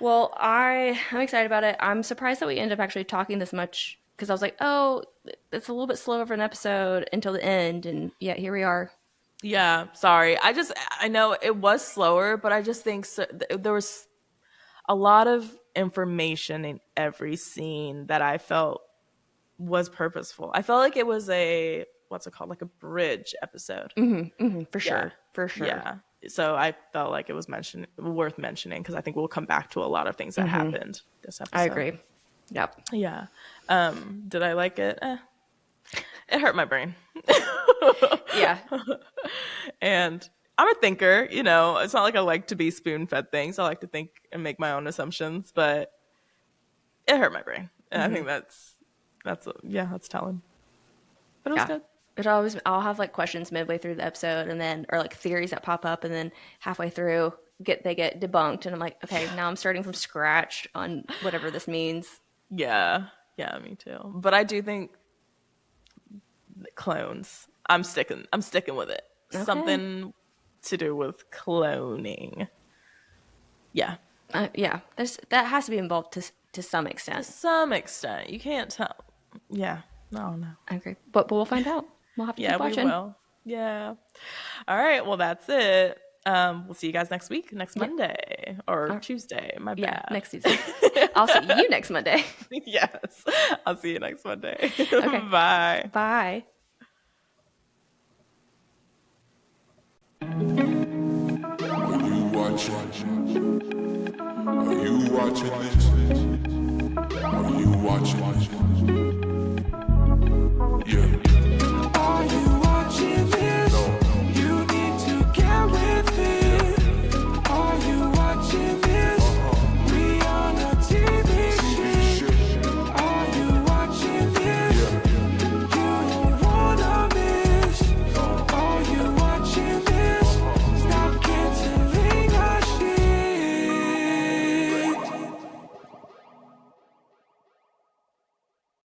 Well, I'm excited about it. I'm surprised that we end up actually talking this much because I was like, oh, it's a little bit slow of an episode until the end, and yeah, here we are. Yeah, sorry. I know it was slower, but I just think there was a lot of information in every scene that I felt was purposeful. I felt like it was what's it called? Like a bridge episode. For sure. Yeah. So I felt like it was worth mentioning because I think we'll come back to a lot of things that happened this episode. I agree. Yep. Yeah. Did I like it? It hurt my brain. Yeah. And I'm a thinker, it's not like I like to be spoon-fed things. I like to think and make my own assumptions, but it hurt my brain. And I think that's telling. But it was good. I'll have like questions midway through the episode or like theories that pop up, and then halfway through they get debunked, and I'm like, okay, now I'm starting from scratch on whatever this means. Yeah. Yeah, me too. But I do think clones. I'm sticking with it. Okay. Something to do with cloning. Yeah. Yeah. That has to be involved to some extent. To some extent. You can't tell. Yeah. No. I agree. But we'll find out. We'll have to keep watching. We will. Yeah. All right. Well, that's it. We'll see you guys next week, Monday or Tuesday. My bad. Yeah, next Tuesday. I'll see you next Monday. Yes. I'll see you next Monday. Okay. Bye. Bye. Are you watching? Are you watching this? Are you watching? yeah.